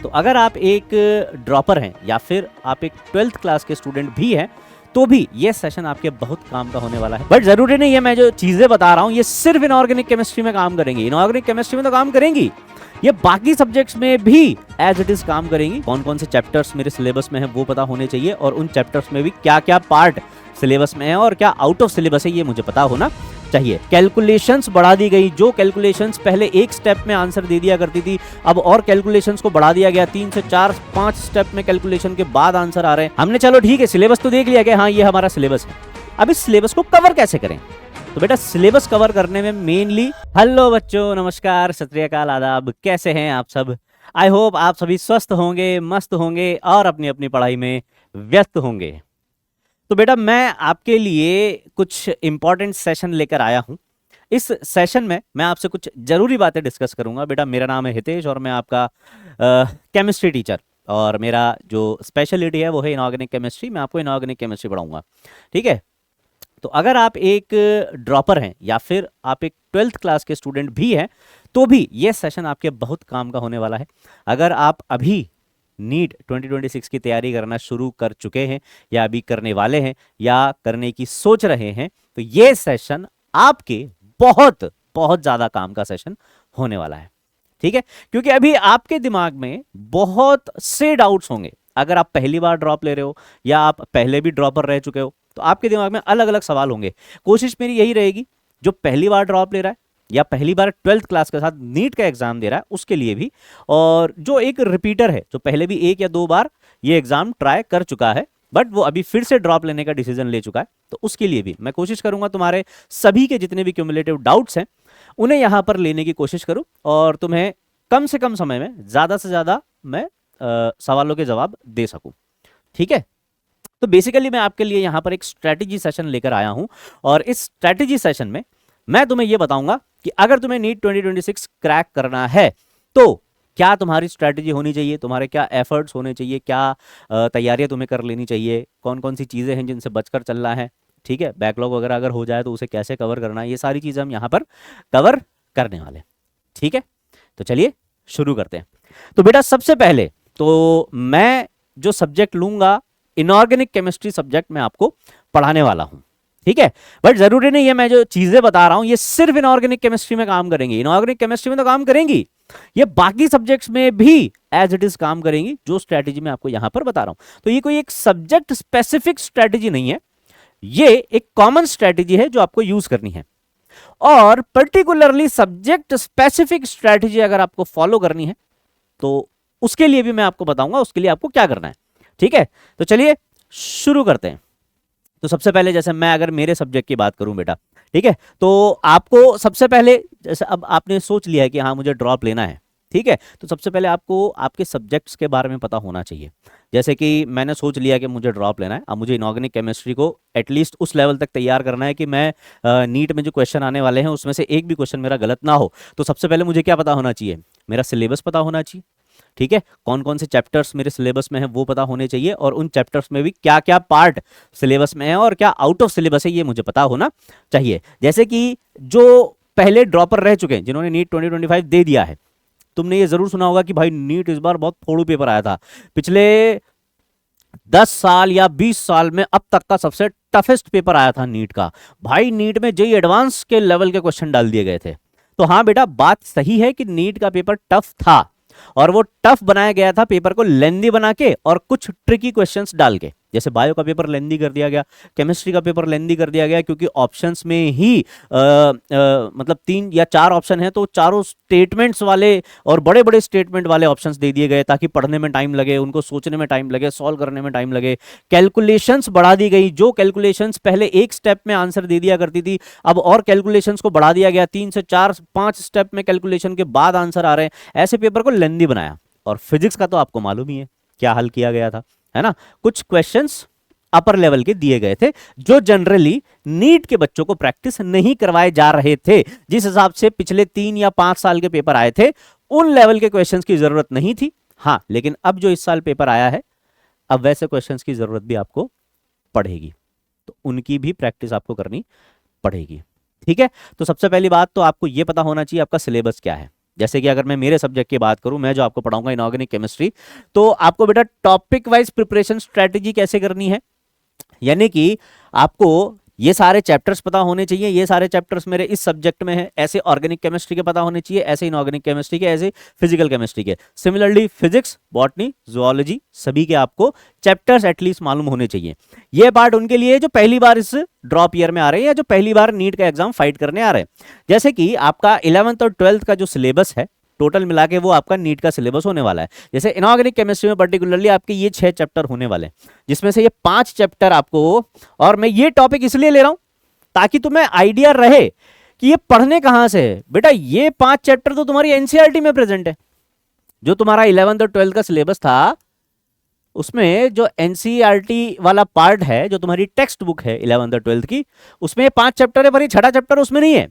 तो अगर आप एक ड्रॉपर हैं या फिर आप एक 12th क्लास के स्टूडेंट भी हैं तो भी ये सेशन आपके बहुत काम का होने वाला है। बट जरूरी नहीं है मैं जो चीजें बता रहा हूं ये सिर्फ इनऑर्गेनिक केमिस्ट्री में काम करेंगी। इनऑर्गेनिक केमिस्ट्री में तो काम करेंगी, ये बाकी सब्जेक्ट्स में भी एज इट इज काम करेंगी। कौन कौन से चैप्टर्स मेरे सिलेबस में है वो पता होने चाहिए और उन चैप्टर्स में भी क्या क्या पार्ट सिलेबस में है और क्या आउट ऑफ सिलेबस है ये मुझे पता होना चाहिए। कैलकुलेशंस बढ़ा दी गई, जो कैलकुलेशंस पहले एक स्टेप में आंसर दे दिया करती थी अब और कैलकुलेशंस को बढ़ा दिया गया, 3 से 4 5 स्टेप में कैलकुलेशन के बाद आंसर आ रहे हैं। हमने चलो ठीक है सिलेबस तो देख लिया कि हाँ ये हमारा सिलेबस है, अब इस सिलेबस को कवर कैसे करें। तो बेटा सिलेबस कवर करने में मेनली, हेलो बच्चों, नमस्कार, सत श्री अकाल, आदाब, कैसे हैं आप सब। आई होप आप सभी स्वस्थ होंगे, मस्त होंगे और अपनी अपनी पढ़ाई में व्यस्त होंगे। तो बेटा मैं आपके लिए कुछ इंपॉर्टेंट सेशन लेकर आया हूं। इस सेशन में मैं आपसे कुछ जरूरी बातें डिस्कस करूंगा। बेटा मेरा नाम है हितेश और मैं आपका केमिस्ट्री टीचर और मेरा जो स्पेशलिटी है वो है इनऑर्गेनिक केमिस्ट्री। मैं आपको इनऑर्गेनिक केमिस्ट्री पढ़ाऊंगा, ठीक है। तो अगर आप एक ड्रॉपर हैं या फिर आप एक 12th क्लास के स्टूडेंट भी हैं तो भी ये सेशन आपके बहुत काम का होने वाला है। अगर आप अभी नीट 2026 की तैयारी करना शुरू कर चुके हैं या अभी करने वाले हैं या करने की सोच रहे हैं तो ये सेशन आपके बहुत बहुत ज्यादा काम का सेशन होने वाला है, ठीक है। क्योंकि अभी आपके दिमाग में बहुत से डाउट्स होंगे। अगर आप पहली बार ड्रॉप ले रहे हो या आप पहले भी ड्रॉपर रह चुके हो तो आपके दिमाग में अलग अलग सवाल होंगे। कोशिश मेरी यही रहेगी जो पहली बार ड्रॉप ले रहा है या पहली बार 12th क्लास के साथ नीट का एग्जाम दे रहा है उसके लिए भी, और जो एक रिपीटर है जो पहले भी 1 या 2 बार ये एग्जाम ट्राई कर चुका है बट वो अभी फिर से ड्रॉप लेने का डिसीजन ले चुका है, तो उसके लिए भी मैं कोशिश करूंगा तुम्हारे सभी के जितने भी क्यूमुलेटिव डाउट्स हैं उन्हें यहां पर लेने की कोशिश करूं और तुम्हें कम से कम समय में ज्यादा से ज्यादा मैं सवालों के जवाब दे सकूं, ठीक है। तो बेसिकली मैं आपके लिए यहां पर एक स्ट्रेटेजी सेशन लेकर आया हूं और इस स्ट्रेटेजी सेशन में मैं तुम्हें यह बताऊंगा कि अगर तुम्हें नीट 2026 क्रैक करना है तो क्या तुम्हारी स्ट्रेटेजी होनी चाहिए, तुम्हारे क्या एफर्ट्स होने चाहिए, क्या तैयारियां तुम्हें कर लेनी चाहिए, कौन कौन सी चीजें हैं जिनसे बचकर चलना है, ठीक है। बैकलॉग वगैरह अगर हो जाए तो उसे कैसे कवर करना है, ये सारी चीजें हम यहां पर कवर करने वाले, ठीक है। तो चलिए शुरू करते हैं। तो बेटा सबसे पहले तो मैं जो सब्जेक्ट लूंगा इनऑर्गेनिक केमिस्ट्री सब्जेक्ट में आपको पढ़ाने वाला हूं, ठीक है। बट जरूरी नहीं है मैं जो चीजें बता रहा हूं ये सिर्फ इनऑर्गेनिक केमिस्ट्री में काम करेंगी। इनऑर्गेनिक केमिस्ट्री में तो काम करेंगी, ये बाकी सब्जेक्ट्स में भी एज इट इज काम करेंगी जो स्ट्रेटेजी मैं आपको यहां पर बता रहा हूं। तो ये कोई एक सब्जेक्ट स्पेसिफिक स्ट्रेटेजी नहीं है, ये एक कॉमन स्ट्रेटेजी है जो आपको यूज करनी है। और पर्टिकुलरली सब्जेक्ट स्पेसिफिक स्ट्रेटेजी अगर आपको फॉलो करनी है तो उसके लिए भी मैं आपको बताऊंगा उसके लिए आपको क्या करना है, ठीक है। तो चलिए शुरू करते हैं। तो सबसे पहले जैसे मैं अगर मेरे सब्जेक्ट की बात करूं बेटा, ठीक है, तो आपको सबसे पहले जैसे अब आपने सोच लिया है कि हाँ मुझे ड्रॉप लेना है, ठीक है, तो सबसे पहले आपको आपके सब्जेक्ट्स के बारे में पता होना चाहिए। जैसे कि मैंने सोच लिया कि मुझे ड्रॉप लेना है, अब मुझे इनऑर्गेनिक केमिस्ट्री को एटलीस्ट उस लेवल तक तैयार करना है कि मैं नीट में जो क्वेश्चन आने वाले हैं उसमें से एक भी क्वेश्चन मेरा गलत ना हो। तो सबसे पहले मुझे क्या पता होना चाहिए, मेरा सिलेबस पता होना चाहिए, ठीक है। कौन कौन से चैप्टर्स मेरे सिलेबस में है वो पता होने चाहिए और उन चैप्टर्स में भी क्या क्या पार्ट सिलेबस में है और क्या आउट ऑफ सिलेबस है ये मुझे पता होना चाहिए। जैसे कि जो पहले ड्रॉपर रह चुके हैं जिन्होंने नीट 2025 दे दिया है, तुमने ये जरूर सुना होगा कि भाई नीट इस बार बहुत फोड़ू पेपर आया था। पिछले 10 साल या 20 साल में अब तक का सबसे टफेस्ट पेपर आया था नीट का। भाई नीट में जेईई एडवांस के लेवल के क्वेश्चन डाल दिए गए थे। तो हाँ बेटा बात सही है कि नीट का पेपर टफ था और वो टफ बनाया गया था पेपर को लेंदी बना के और कुछ ट्रिकी क्वेश्चंस डाल के। जैसे बायो का पेपर लेंदी कर दिया गया, केमिस्ट्री का पेपर लेंदी कर दिया गया क्योंकि ऑप्शंस में ही मतलब 3 या 4 ऑप्शन है तो चारों स्टेटमेंट्स वाले और बड़े बड़े स्टेटमेंट वाले ऑप्शंस दे दिए गए ताकि पढ़ने में टाइम लगे, उनको सोचने में टाइम लगे, सॉल्व करने में टाइम लगे। कैलकुलेशंस बढ़ा दी गई, जो कैलकुलेशंस पहले एक स्टेप में आंसर दे दिया करती थी अब और कैलकुलेशंस को बढ़ा दिया गया, 3 से 4 5 स्टेप में कैलकुलेशन के बाद आंसर आ रहे हैं। ऐसे पेपर को लेंदी बनाया। और फिजिक्स का तो आपको मालूम ही है क्या हल किया गया था, है ना। कुछ क्वेश्चंस अपर लेवल के दिए गए थे जो जनरली नीट के बच्चों को प्रैक्टिस नहीं करवाए जा रहे थे। जिस हिसाब से पिछले 3 या 5 साल के पेपर आए थे उन लेवल के क्वेश्चंस की जरूरत नहीं थी। हाँ लेकिन अब जो इस साल पेपर आया है अब वैसे क्वेश्चंस की जरूरत भी आपको पड़ेगी, तो उनकी भी प्रैक्टिस आपको करनी पड़ेगी, ठीक है। तो सबसे पहली बात तो आपको यह पता होना चाहिए आपका सिलेबस क्या है। जैसे कि अगर मैं मेरे सब्जेक्ट की बात करूं, मैं जो आपको पढ़ाऊंगा इनऑर्गेनिक केमिस्ट्री, तो आपको बेटा टॉपिक वाइज प्रिपरेशन स्ट्रेटेजी कैसे करनी है, यानी कि आपको ये सारे चैप्टर्स पता होने चाहिए, ये सारे चैप्टर्स मेरे इस सब्जेक्ट में है, ऐसे ऑर्गेनिक केमिस्ट्री के पता होने चाहिए, ऐसे इनऑर्गेनिक केमिस्ट्री के, ऐसे फिजिकल केमिस्ट्री के, सिमिलरली फिजिक्स, बॉटनी, जूलॉजी, सभी के आपको चैप्टर्स एटलीस्ट मालूम होने चाहिए। ये पार्ट उनके लिए जो पहली बार इस ड्रॉप ईयर में आ रहे हैं या जो पहली बार नीट का एग्जाम फाइट करने आ रहे हैं। जैसे कि आपका 11th और 12th का जो सिलेबस है टोटल मिला के वो आपका नीट का सिलेबस होने वाला है। जैसे इनऑर्गेनिक केमिस्ट्री में पर्टिकुलरली आपके ये 6 चैप्टर होने वाले हैं, जिसमें से ये 5 चैप्टर आपको, और मैं ये टॉपिक इसलिए ले रहा हूं ताकि तुम्हें आइडिया रहे कि ये पढ़ने कहां से है। बेटा ये 5 चैप्टर तो तुम्हारी एनसीईआरटी में प्रेजेंट है, जो तुम्हारा 11th और 12th का सिलेबस था उसमें जो एनसीईआरटी वाला पार्ट है, जो तुम्हारी टेक्स्ट बुक है 11th और 12th की, उसमें 5 चैप्टर है, पर ये 6ठा चैप्टर उसमें नहीं है।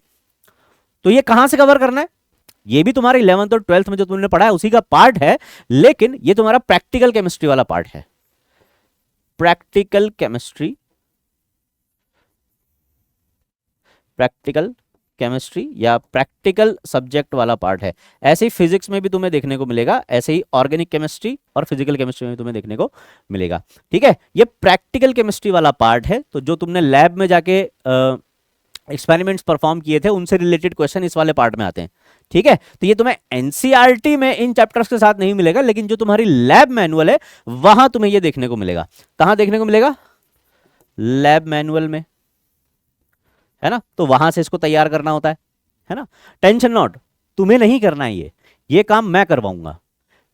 तो ये कहां से कवर करना है, ये भी तुम्हारे 11th और 12th में जो तुमने पढ़ा है उसी का पार्ट है, लेकिन ये तुम्हारा प्रैक्टिकल केमिस्ट्री वाला पार्ट है। प्रैक्टिकल केमिस्ट्री, प्रैक्टिकल केमिस्ट्री या प्रैक्टिकल सब्जेक्ट वाला पार्ट है। ऐसे ही फिजिक्स में भी तुम्हें देखने को मिलेगा, ऐसे ही ऑर्गेनिक केमिस्ट्री और फिजिकल केमिस्ट्री में तुम्हें देखने को मिलेगा। ठीक है, ये प्रैक्टिकल केमिस्ट्री वाला पार्ट है, तो जो तुमने लैब में जाके एक्सपेरिमेंट्स परफॉर्म किए थे उनसे रिलेटेड क्वेश्चन इस वाले पार्ट में आते हैं। ठीक है, तो ये तुम्हें एनसीईआरटी में इन चैप्टर्स के साथ नहीं मिलेगा, लेकिन जो तुम्हारी लैब मैनुअल है वहां तुम्हें ये देखने को मिलेगा। कहां देखने को मिलेगा, लैब मैनुअल में, है ना। तो वहां से इसको तैयार करना होता है ना। टेंशन नॉट, तुम्हें नहीं करना है, ये काम मैं करवाऊंगा।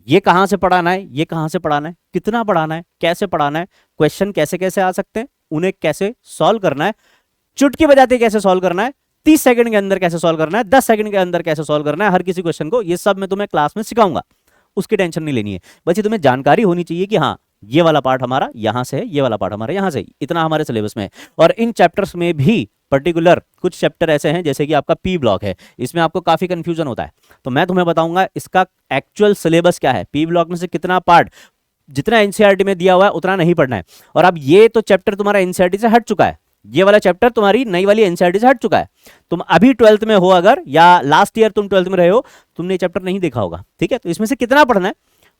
ये कहां से पढ़ाना है, ये कहां से पढ़ाना है, कितना पढ़ाना है, कैसे पढ़ाना है, क्वेश्चन कैसे कैसे आ सकते हैं, उन्हें कैसे सॉल्व करना है, चुटकी बजाते कैसे सॉल्व करना है, 30 सेकंड के अंदर कैसे सॉल्व करना है, 10 सेकंड के अंदर कैसे सॉल्व करना है, हर किसी क्वेश्चन को, ये सब मैं तुम्हें क्लास में सिखाऊंगा। उसकी टेंशन नहीं लेनी है, बस ये तुम्हें जानकारी होनी चाहिए कि हाँ ये वाला पार्ट हमारा यहां से है, ये वाला पार्ट हमारा यहां से, इतना हमारे सिलेबस में है। और इन चैप्टर्स में भी पर्टिकुलर कुछ चैप्टर ऐसे हैं, जैसे कि आपका पी ब्लॉक है, इसमें आपको काफी कंफ्यूजन होता है, तो मैं तुम्हें बताऊंगा इसका एक्चुअल सिलेबस क्या है, पी ब्लॉक में से कितना पार्ट, जितना एनसीईआरटी में दिया हुआ है उतना नहीं पढ़ना है। और अब ये तो चैप्टर तुम्हारा एनसीईआरटी से हट चुका है, ये वाला चैप्टर तुम्हारी नई वाली एनसीईआरटी से हट चुका है। तुम अभी 12th में हो अगर, या लास्ट ईयर तुम 12th में रहे हो, तुमने ये चैप्टर नहीं देखा होगा। ठीक है, तो इसमें से कितना पढ़ना है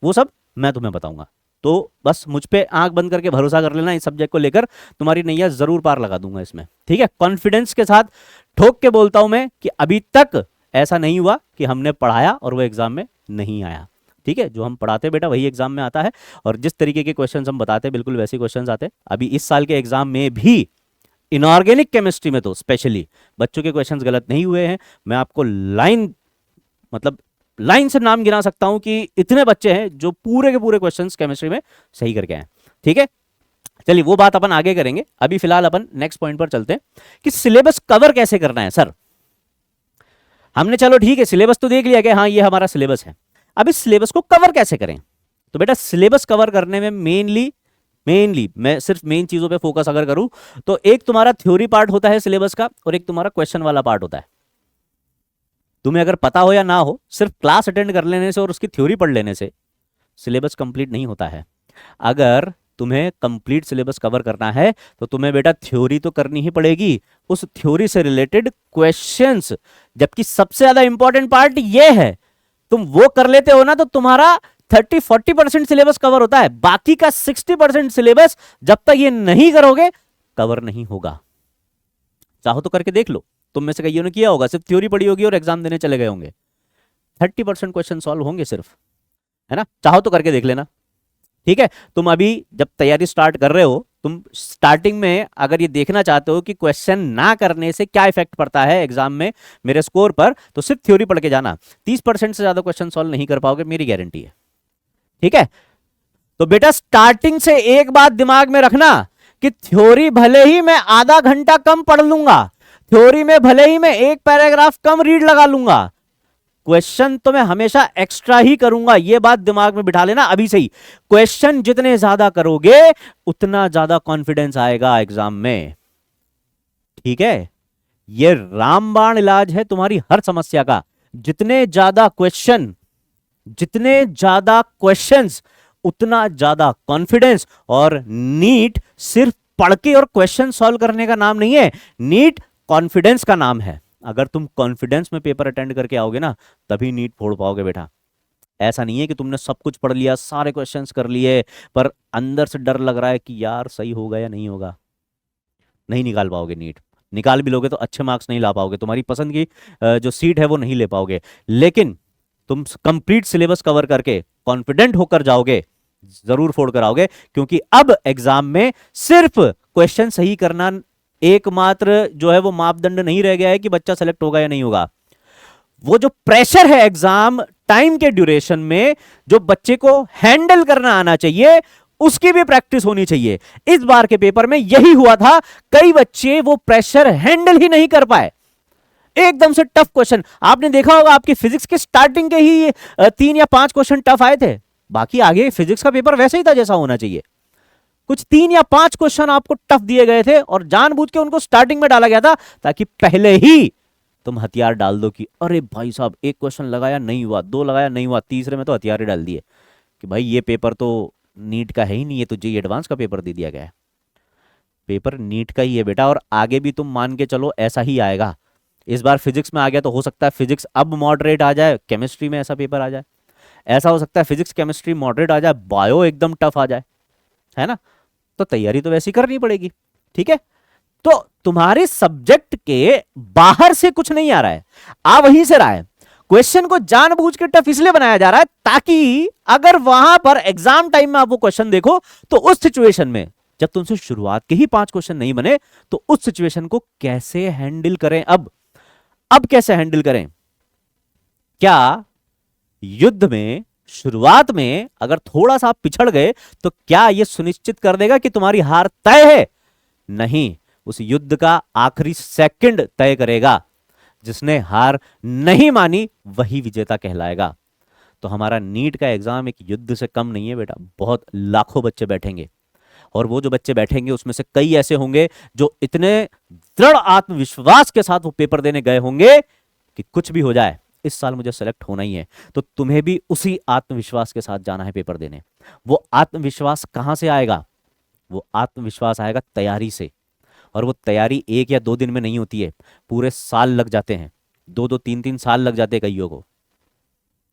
वो सब मैं तुम्हें बताऊंगा। तो बस मुझ पे आंख बंद करके भरोसा कर लेना, इस सब्जेक्ट को लेकर तुम्हारी नैया जरूर पार लगा दूंगा इसमें। ठीक है, कॉन्फिडेंस के साथ ठोक के बोलता हूं मैं कि अभी तक ऐसा नहीं हुआ कि हमने पढ़ाया और वो एग्जाम में नहीं आया। ठीक है, जो हम पढ़ाते बेटा वही एग्जाम में आता है, और जिस तरीके के क्वेश्चंस हम बताते हैं बिल्कुल वैसे क्वेश्चंस आते हैं। अभी इस साल के एग्जाम में भी इनऑर्गेनिक केमिस्ट्री में तो स्पेशली बच्चों के क्वेश्चंस गलत नहीं हुए हैं। मैं आपको लाइन से नाम गिना सकता हूं कि इतने बच्चे हैं जो पूरे के पूरे क्वेश्चंस केमिस्ट्री में सही करके आए। ठीक है, चलिए वो बात अपन आगे करेंगे, अभी फिलहाल अपन नेक्स्ट पॉइंट पर चलते हैं कि सिलेबस कवर कैसे करना है। सर हमने चलो ठीक है सिलेबस तो देख लिया कि हाँ ये हमारा सिलेबस है, अब इस सिलेबस को कवर कैसे करें। तो बेटा सिलेबस कवर करने में मेनली मैं सिर्फ मेन चीजों पे फोकस अगर करूं तो एक तुम्हारा थ्योरी पार्ट होता है सिलेबस का, और एक तुम्हारा क्वेश्चन वाला पार्ट होता है। तुम्हें अगर पता हो या ना हो, सिर्फ क्लास अटेंड कर लेने से और उसकी थ्योरी पढ़ लेने से सिलेबस कंप्लीट नहीं होता है। अगर तुम्हें कंप्लीट सिलेबस कवर करना है तो तुम्हें बेटा थ्योरी तो करनी ही पड़ेगी, उस थ्योरी से रिलेटेड क्वेश्चंस, जबकि सबसे ज्यादा इंपॉर्टेंट पार्ट ये है, तुम वो कर लेते हो ना तो तुम्हारा 30-40% सिलेबस कवर होता है, बाकी का 60% सिलेबस जब तक ये नहीं करोगे कवर नहीं होगा। चाहो तो करके देख लो, तुम में से कईयों ने किया होगा, सिर्फ थ्योरी पढ़ी होगी और एग्जाम देने चले गए होंगे, 30% क्वेश्चन सॉल्व होंगे सिर्फ, है ना। चाहो तो करके देख लेना। ठीक है, तुम अभी जब तैयारी स्टार्ट कर रहे हो, तुम स्टार्टिंग में अगर ये देखना चाहते हो कि क्वेश्चन ना करने से क्या इफेक्ट पड़ता है एग्जाम में मेरे स्कोर पर, तो सिर्फ थ्योरी पढ़ के जाना, 30% से ज्यादा क्वेश्चन सॉल्व नहीं कर पाओगे, मेरी गारंटी है। ठीक है, तो बेटा स्टार्टिंग से एक बात दिमाग में रखना कि थ्योरी भले ही मैं आधा घंटा कम पढ़ लूंगा, थ्योरी में भले ही मैं एक पैराग्राफ कम रीड लगा लूंगा, क्वेश्चन तो मैं हमेशा एक्स्ट्रा ही करूंगा। यह बात दिमाग में बिठा लेना अभी से ही। क्वेश्चन जितने ज्यादा करोगे उतना ज्यादा कॉन्फिडेंस आएगा एग्जाम में। ठीक है, यह रामबाण इलाज है तुम्हारी हर समस्या का। जितने ज्यादा क्वेश्चंस उतना ज्यादा कॉन्फिडेंस। और नीट सिर्फ पढ़ के और क्वेश्चन सॉल्व करने का नाम नहीं है, नीट कॉन्फिडेंस का नाम है। अगर तुम कॉन्फिडेंस में पेपर अटेंड करके आओगे ना, तभी नीट फोड़ पाओगे बेटा। ऐसा नहीं है कि तुमने सब कुछ पढ़ लिया, सारे क्वेश्चंस कर लिए, पर अंदर से डर लग रहा है कि यार सही होगा या नहीं होगा, नहीं निकाल पाओगे नीट। निकाल भी लोगे तो अच्छे मार्क्स नहीं ला पाओगे, तुम्हारी पसंद की जो सीट है वो नहीं ले पाओगे। लेकिन तुम कंप्लीट सिलेबस कवर करके कॉन्फिडेंट होकर जाओगे, जरूर फोड़ कर आओगे। क्योंकि अब एग्जाम में सिर्फ क्वेश्चन सही करना एकमात्र जो है वो मापदंड नहीं रह गया है कि बच्चा सेलेक्ट होगा या नहीं होगा। वो जो प्रेशर है एग्जाम टाइम के ड्यूरेशन में, जो बच्चे को हैंडल करना आना चाहिए, उसकी भी प्रैक्टिस होनी चाहिए। इस बार के पेपर में यही हुआ था, कई बच्चे वो प्रेशर हैंडल ही नहीं कर पाए। एकदम से टफ क्वेश्चन, आपने देखा होगा आपकी फिजिक्स के स्टार्टिंग के ही 3 या 5 क्वेश्चन टफ आए थे, बाकी आगे फिजिक्स का पेपर वैसे ही था जैसा होना चाहिए। कुछ 3 या 5 क्वेश्चन आपको टफ दिए गए थे और जानबूझ के उनको स्टार्टिंग में डाला गया था, ताकि पहले ही तुम हथियार डाल दो कि अरे भाई साहब एक क्वेश्चन लगाया नहीं हुआ, 2 लगाया नहीं हुआ, तीसरे में तो हथियार ही डाल दिए कि भाई ये पेपर तो नीट का है ही नहीं, ये तो जेईई एडवांस का पेपर दे दिया गया है। पेपर नीट का ही है बेटा, और आगे भी तुम मान के चलो ऐसा ही आएगा। इस बार फिजिक्स में आ गया तो हो सकता है फिजिक्स अब मॉडरेट आ जाए, केमिस्ट्री में ऐसा पेपर आ जाए। ऐसा हो सकता है फिजिक्स केमिस्ट्री मॉडरेट आ जाए, बायो एकदम टफ आ जाए, है ना। तो तैयारी तो वैसी करनी पड़ेगी, ठीक है। तो तुम्हारे सब्जेक्ट के बाहर से कुछ नहीं आ रहा है, आ वहीं से रहा है। क्वेश्चन को जानबूझ के टफ इसलिए बनाया जा रहा है ताकि अगर वहां पर एग्जाम टाइम में आप वो क्वेश्चन देखो तो उस सिचुएशन में जब तुमसे शुरुआत के ही 5 क्वेश्चन नहीं बने तो उस सिचुएशन को कैसे हैंडल करें। अब कैसे हैंडल करें? क्या युद्ध में शुरुआत में अगर थोड़ा सा पिछड़ गए तो क्या यह सुनिश्चित कर देगा कि तुम्हारी हार तय है? नहीं, उस युद्ध का आखिरी सेकंड तय करेगा। जिसने हार नहीं मानी वही विजेता कहलाएगा। तो हमारा नीट का एग्जाम एक युद्ध से कम नहीं है बेटा। बहुत लाखों बच्चे बैठेंगे, और वो जो बच्चे बैठेंगे उसमें से कई ऐसे होंगे जो इतने दृढ़ आत्मविश्वास के साथ वो पेपर देने गए होंगे कि कुछ भी हो जाए इस साल मुझे सेलेक्ट होना ही है। तो तुम्हें भी उसी आत्मविश्वास के साथ जाना है पेपर देने। वो आत्मविश्वास कहां से आएगा? वो आत्मविश्वास आएगा तैयारी से। और वो तैयारी 1 या 2 दिन में नहीं होती है, पूरे साल लग जाते हैं, 2-2 3-3 साल लग जाते हैं कईयों को,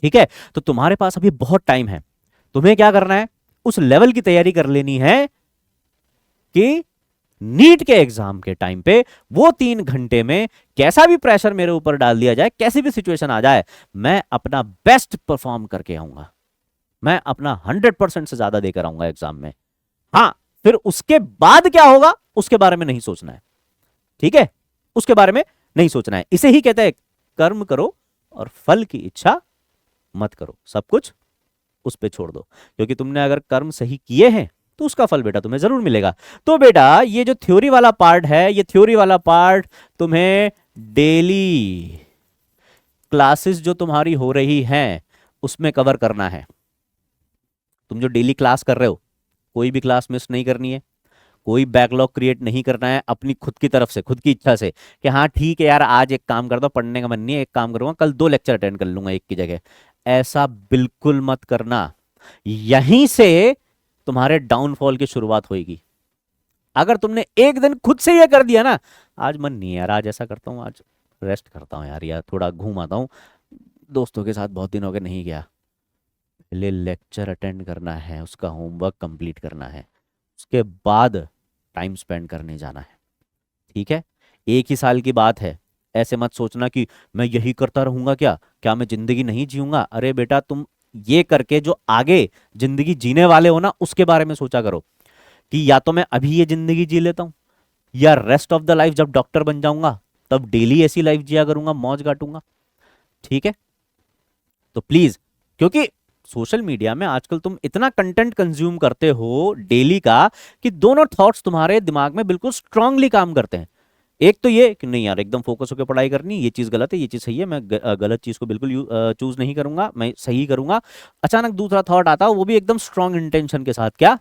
ठीक है। तो तुम्हारे पास अभी बहुत टाइम है। तुम्हें क्या करना है? उस लेवल की तैयारी कर लेनी है कि नीट के एग्जाम के टाइम पे वो 3 घंटे में कैसा भी प्रेशर मेरे ऊपर डाल दिया जाए, कैसी भी सिचुएशन आ जाए, मैं अपना बेस्ट परफॉर्म करके आऊंगा। मैं अपना 100% से ज्यादा देकर आऊंगा एग्जाम में। हाँ, फिर उसके बाद क्या होगा उसके बारे में नहीं सोचना है, ठीक है। उसके बारे में नहीं सोचना है। इसे ही कहते हैं कर्म करो और फल की इच्छा मत करो। सब कुछ उस पे छोड़ दो, क्योंकि तुमने अगर कर्म सही किए हैं तो उसका फल बेटा तुम्हें जरूर मिलेगा। तो बेटा ये जो थ्योरी वाला पार्ट है, ये थ्योरी वाला पार्ट तुम्हें डेली क्लासेस जो तुम्हारी हो रही हैं उसमें कवर करना है। तुम जो डेली क्लास कर रहे हो, कोई भी क्लास मिस नहीं करनी है, कोई बैकलॉग क्रिएट नहीं करना है अपनी खुद की तरफ से, खुद की इच्छा से कि हाँ ठीक है यार आज एक काम करता हूं, पढ़ने का मन नहीं है, एक काम करूंगा कल 2 लेक्चर अटेंड कर लूंगा एक की जगह। ऐसा बिल्कुल मत करना। यहीं से तुम्हारे डाउनफॉल की शुरुआत होगी। अगर तुमने एक दिन खुद से यह कर दिया ना, आज मन नहीं है यार, आज ऐसा करता हूं, आज रेस्ट करता हूं यार थोड़ा घूम आता हूं, दोस्तों के साथ बहुत दिन हो गए नहीं गया, पहले लेक्चर अटेंड करना है, उसका होमवर्क कंप्लीट करना है, उसके बाद टाइम स्पेंड करने जाना है, ठीक है। एक ही साल की बात है, ऐसे मत सोचना कि मैं यही करता रहूंगा, क्या मैं जिंदगी नहीं जीऊंगा। अरे बेटा तुम ये करके जो आगे जिंदगी जीने वाले हो ना उसके बारे में सोचा करो कि या तो मैं अभी ये जिंदगी जी लेता हूं, या रेस्ट ऑफ द लाइफ जब डॉक्टर बन जाऊंगा तब डेली ऐसी लाइफ जिया करूंगा, मौज काटूंगा, ठीक है। तो प्लीज, क्योंकि सोशल मीडिया में आजकल तुम इतना कंटेंट कंज्यूम करते हो डेली का कि दोनों थॉट्स तुम्हारे दिमाग में बिल्कुल स्ट्रांगली काम करते हैं। एक तो ये कि नहीं यार एकदम फोकस होकर पढ़ाई करनी, ये चीज गलत है, ये चीज सही है, मैं गलत चीज को बिल्कुल चूज नहीं करूंगा, मैं सही करूंगा। अचानक दूसरा थॉट आता है, वो भी एकदम स्ट्रांग इंटेंशन के साथ, क्या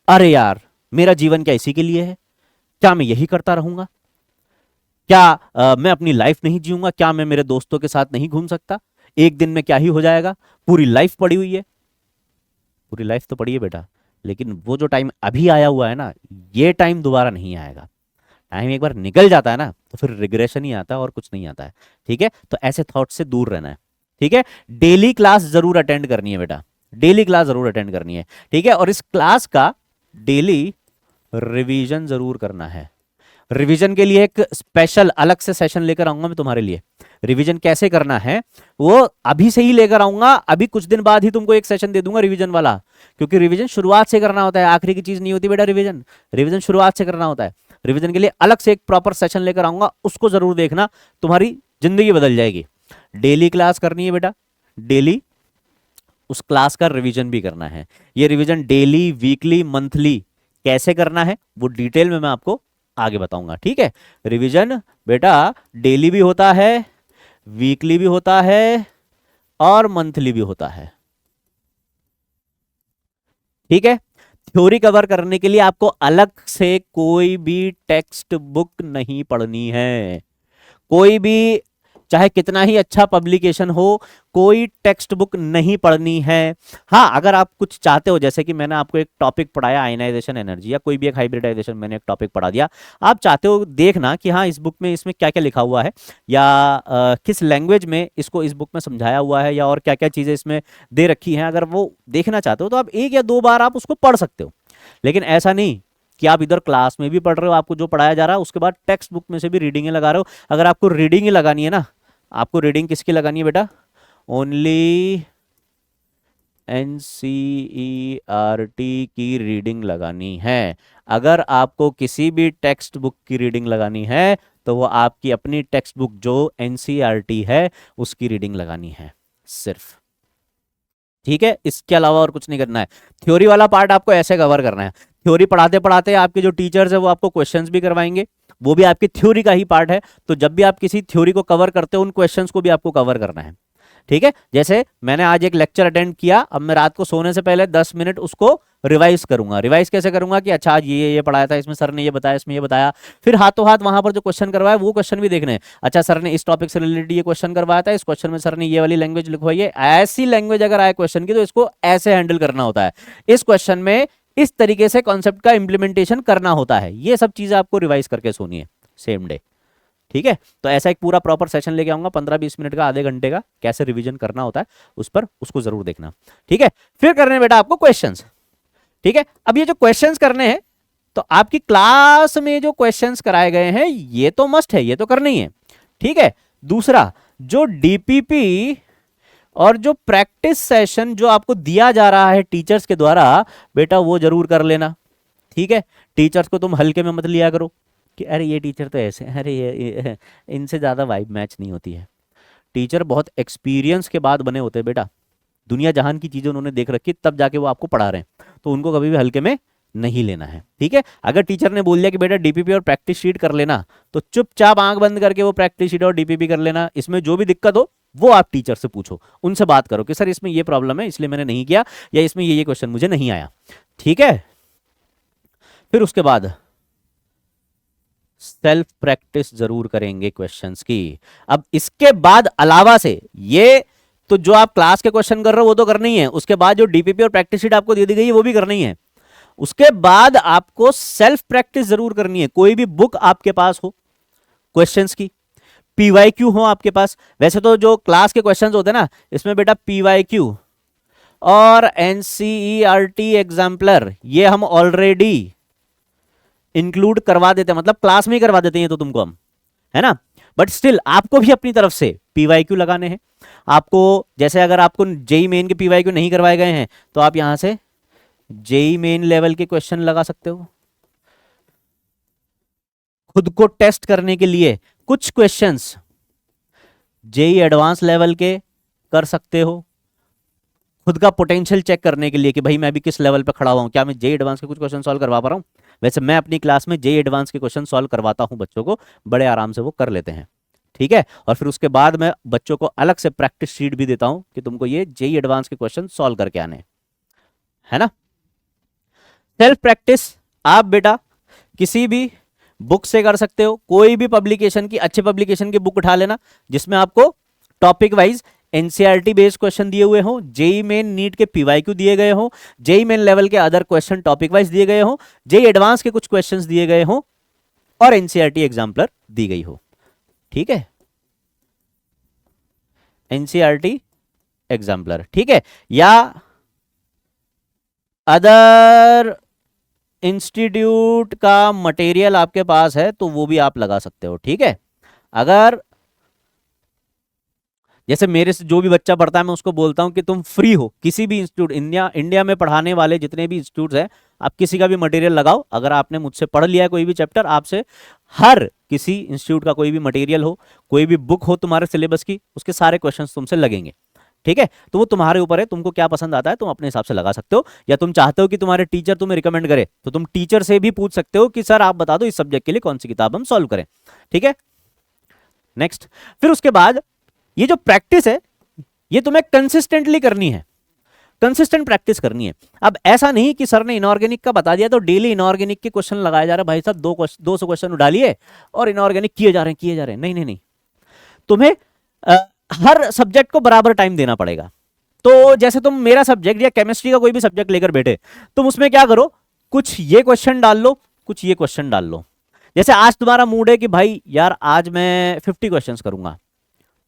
अरे यार मेरा जीवन क्या इसी के लिए है, क्या मैं यही करता रहूंगा, क्या मैं अपनी लाइफ नहीं जीऊंगा, क्या मैं मेरे दोस्तों के साथ नहीं घूम सकता, एक दिन में क्या ही हो जाएगा, पूरी लाइफ पड़ी हुई है। पूरी लाइफ तो पड़ी है बेटा, लेकिन वो जो टाइम अभी आया हुआ है ना, ये टाइम दोबारा नहीं आएगा। टाइम एक बार निकल जाता है ना तो फिर रिग्रेशन ही आता है और कुछ नहीं आता है। ठीक है, तो ऐसे थॉट से दूर रहना है। ठीक है, डेली क्लास जरूर अटेंड करनी है बेटा, डेली क्लास जरूर अटेंड करनी है। ठीक है, और इस क्लास का डेली रिवीजन जरूर करना है। रिवीजन के लिए एक स्पेशल अलग से सेशन लेकर आऊंगा मैं तुम्हारे लिए। रिवीजन कैसे करना है वो अभी से ही लेकर आऊंगा, अभी कुछ दिन बाद ही तुमको एक सेशन दे दूंगा रिवीजन वाला, क्योंकि रिवीजन शुरुआत से करना होता है, आखिरी की चीज नहीं होती बेटा रिवीजन। रिवीजन शुरुआत से करना होता है। रिवीजन के लिए अलग से एक प्रॉपर सेशन लेकर आऊंगा, उसको जरूर देखना, तुम्हारी जिंदगी बदल जाएगी। डेली क्लास करनी है बेटा, डेली उस क्लास का रिवीजन भी करना है। ये रिवीजन डेली, वीकली, मंथली कैसे करना है वो डिटेल में मैं आपको आगे बताऊंगा। ठीक है, रिवीजन बेटा डेली भी होता है, वीकली भी होता है और मंथली भी होता है। ठीक है, थ्योरी कवर करने के लिए आपको अलग से कोई भी टेक्स्ट बुक नहीं पढ़नी है, कोई भी चाहे कितना ही अच्छा पब्लिकेशन हो, कोई टेक्स्ट बुक नहीं पढ़नी है। हाँ, अगर आप कुछ चाहते हो, जैसे कि मैंने आपको एक टॉपिक पढ़ाया आयनाइजेशन एनर्जी या कोई भी एक हाइब्रिडाइजेशन, मैंने एक टॉपिक पढ़ा दिया, आप चाहते हो देखना कि हाँ इस बुक में इसमें क्या क्या लिखा हुआ है, या किस लैंग्वेज में इसको इस बुक में समझाया हुआ है, या और क्या क्या चीजें इसमें दे रखी हैं, अगर वो देखना चाहते हो तो आप एक या दो बार आप उसको पढ़ सकते हो। लेकिन ऐसा नहीं कि आप इधर क्लास में भी पढ़ रहे हो, आपको जो पढ़ाया जा रहा है उसके बाद टेक्स्ट बुक में से भी रीडिंग लगा रहे हो। अगर आपको रीडिंग ही लगानी है ना, आपको रीडिंग किसकी लगानी है बेटा, ओनली एनसीईआरटी की रीडिंग लगानी है। अगर आपको किसी भी टेक्स्ट बुक की रीडिंग लगानी है तो वो आपकी अपनी टेक्स्ट बुक जो एनसीईआरटी है उसकी रीडिंग लगानी है सिर्फ। ठीक है, इसके अलावा और कुछ नहीं करना है। थ्योरी वाला पार्ट आपको ऐसे कवर करना है, थ्योरी पढ़ाते पढ़ाते आपके जो टीचर्स है वो आपको क्वेश्चंस भी करवाएंगे, वो भी आपकी थ्योरी का ही पार्ट है। तो जब भी आप किसी थ्योरी को कवर करते हो उन क्वेश्चंस को भी आपको कवर करना है। ठीक है, जैसे मैंने आज एक लेक्चर अटेंड किया, अब मैं रात को सोने से पहले 10 मिनट उसको रिवाइज करूंगा। रिवाइज कैसे करूंगा कि अच्छा आज ये पढ़ाया था, इसमें सर ने ये बताया, इसमें ये बताया, फिर हाथों हाथ वहां पर जो क्वेश्चन करवाया वो क्वेश्चन भी देखने हैं। अच्छा सर ने इस टॉपिक से रिलेटेड ये क्वेश्चन करवाया था, इस क्वेश्चन में सर ने ये वाली लैंग्वेज लिखवाई है, ऐसी लैंग्वेज अगर आए क्वेश्चन की तो इसको ऐसे हैंडल करना होता है, इस क्वेश्चन में इस तरीके से कॉन्सेप्ट का इंप्लीमेंटेशन करना होता है। ये सब चीजें आपको रिवाइज करके सोनी है सेम डे। ठीक है, तो ऐसा एक पूरा प्रॉपर सेशन लेके आऊंगा 15-20 मिनट का, आधे घंटे का, कैसे रिवीजन करना होता है उस पर, उसको जरूर देखना। ठीक है, फिर करने बेटा आपको क्वेश्चंस। ठीक है, अब ये जो क्वेश्चंस करने हैं तो आपकी क्लास में जो क्वेश्चंस कराए गए हैं ये तो मस्ट है, ये तो करना ही है। ठीक है, दूसरा जो डीपीपी और जो प्रैक्टिस सेशन जो आपको दिया जा रहा है टीचर्स के द्वारा, बेटा वो जरूर कर लेना। ठीक है, टीचर्स को तुम हल्के में मत लिया करो कि अरे ये टीचर तो ऐसे, अरे ये इनसे ज़्यादा वाइब मैच नहीं होती है। टीचर बहुत एक्सपीरियंस के बाद बने होते हैं बेटा, दुनिया जहान की चीज़ें उन्होंने देख रखी तब जाके वो आपको पढ़ा रहे हैं, तो उनको कभी भी हल्के में नहीं लेना है। ठीक है, अगर टीचर ने बोल दिया कि बेटा डीपीपी और प्रैक्टिस शीट कर लेना, तो चुपचाप आंख बंद करके वो प्रैक्टिस शीट और डीपीपी कर लेना। इसमें जो भी दिक्कत हो वो आप टीचर से पूछो, उनसे बात करो कि सर इसमें ये प्रॉब्लम है इसलिए मैंने नहीं किया, या इसमें ये क्वेश्चन मुझे नहीं आया। ठीक है, फिर उसके बाद सेल्फ प्रैक्टिस जरूर करेंगे क्वेश्चंस की। अब इसके बाद अलावा से ये तो जो आप क्लास के क्वेश्चन कर रहे हो वो तो करना ही है, उसके बाद जो डीपीपी और प्रैक्टिस शीट आपको दे दी गई है वो भी करना ही है। उसके बाद आपको सेल्फ प्रैक्टिस जरूर करनी है। कोई भी बुक आपके पास हो क्वेश्चंस की, पीवाईक्यू हो आपके पास। वैसे तो जो क्लास के क्वेश्चंस होते हैं ना इसमें बेटा पीवाईक्यू और एनसीईआरटी एग्जाम्पलर ये हम ऑलरेडी इंक्लूड करवा देते हैं, मतलब क्लास में ही करवा देते हैं तो तुमको हम, है ना। बट स्टिल आपको भी अपनी तरफ से पीवाईक्यू लगाने हैं। आपको जैसे अगर आपको जेई मेन के पीवाईक्यू नहीं करवाए गए हैं तो आप यहां से जेई मेन लेवल के क्वेश्चन लगा सकते हो। खुद को टेस्ट करने के लिए कुछ क्वेश्चंस जेई एडवांस लेवल के कर सकते हो, खुद का पोटेंशियल चेक करने के लिए कि भाई मैं भी किस लेवल पे खड़ा हुआ हूं, क्या मैं जेई एडवांस के कुछ क्वेश्चन सॉल्व करवा पा रहा हूं। वैसे मैं अपनी क्लास में जेई एडवांस के क्वेश्चन सॉल्व करवाता हूं बच्चों को, बड़े आराम से वो कर लेते हैं। ठीक है, और फिर उसके बाद मैं बच्चों को अलग से प्रैक्टिस शीट भी देता हूं कि तुमको ये जेई एडवांस के क्वेश्चन सॉल्व करके आने, है ना। सेल्फ प्रैक्टिस आप बेटा किसी भी बुक से कर सकते हो, कोई भी पब्लिकेशन की, अच्छे पब्लिकेशन की बुक उठा लेना जिसमें आपको topic wise NCERT based question दिए हुए हो, जेई मेन नीट के पीवाईक्यू दिए गए हो, जेई मेन लेवल के अदर क्वेश्चन टॉपिक वाइज दिए गए हो, जेई एडवांस के कुछ क्वेश्चंस दिए गए हो, और एनसीईआरटी एग्जाम्पलर दी गई हो। ठीक है, एनसीईआरटी एग्जाम्पलर, ठीक है, या अदर इंस्टीट्यूट का मटेरियल आपके पास है तो वो भी आप लगा सकते हो। ठीक है, अगर जैसे मेरे से जो भी बच्चा पढ़ता है मैं उसको बोलता हूं कि तुम फ्री हो, किसी भी इंस्टीट्यूट, इंडिया में पढ़ाने वाले जितने भी इंस्टीट्यूट हैं, आप किसी का भी मटेरियल लगाओ। अगर आपने मुझसे पढ़ लिया है कोई भी चैप्टर, आपसे हर किसी इंस्टीट्यूट का कोई भी मटेरियल हो, कोई भी बुक हो तुम्हारे सिलेबस की, उसके सारे क्वेश्चंस तुमसे लगेंगे। ठीक है, तो वो तुम्हारे ऊपर है, तुमको क्या पसंद आता है तुम अपने हिसाब से लगा सकते हो, या तुम चाहते हो कि तुम्हारे टीचर तुम्हें रिकमेंड करे तो तुम टीचर से भी पूछ सकते हो कि सर आप बता दो इस सब्जेक्ट के लिए कौन सी किताब हम सॉल्व करें। ठीक है, नेक्स्ट, फिर उसके बाद ये जो प्रैक्टिस है ये तुम्हें कंसिस्टेंटली करनी है, कंसिस्टेंट प्रैक्टिस करनी है। अब ऐसा नहीं कि सर ने इनऑर्गेनिक का बता दिया तो डेली इनऑर्गेनिक के क्वेश्चन लगाए जा रहे हैं, भाई साहब 200 क्वेश्चन डालिए और इनऑर्गेनिक किए जा रहे हैं किए जा रहे हैं, नहीं नहीं नहीं, तुम्हें हर सब्जेक्ट को बराबर टाइम देना पड़ेगा। तो जैसे तुम मेरा सब्जेक्ट या केमिस्ट्री का कोई भी सब्जेक्ट लेकर बैठे, तुम उसमें क्या करो, कुछ ये क्वेश्चन डाल लो, कुछ ये क्वेश्चन डाल लो। जैसे आज तुम्हारा मूड है कि भाई यार आज मैं 50 क्वेश्चंस करूंगा,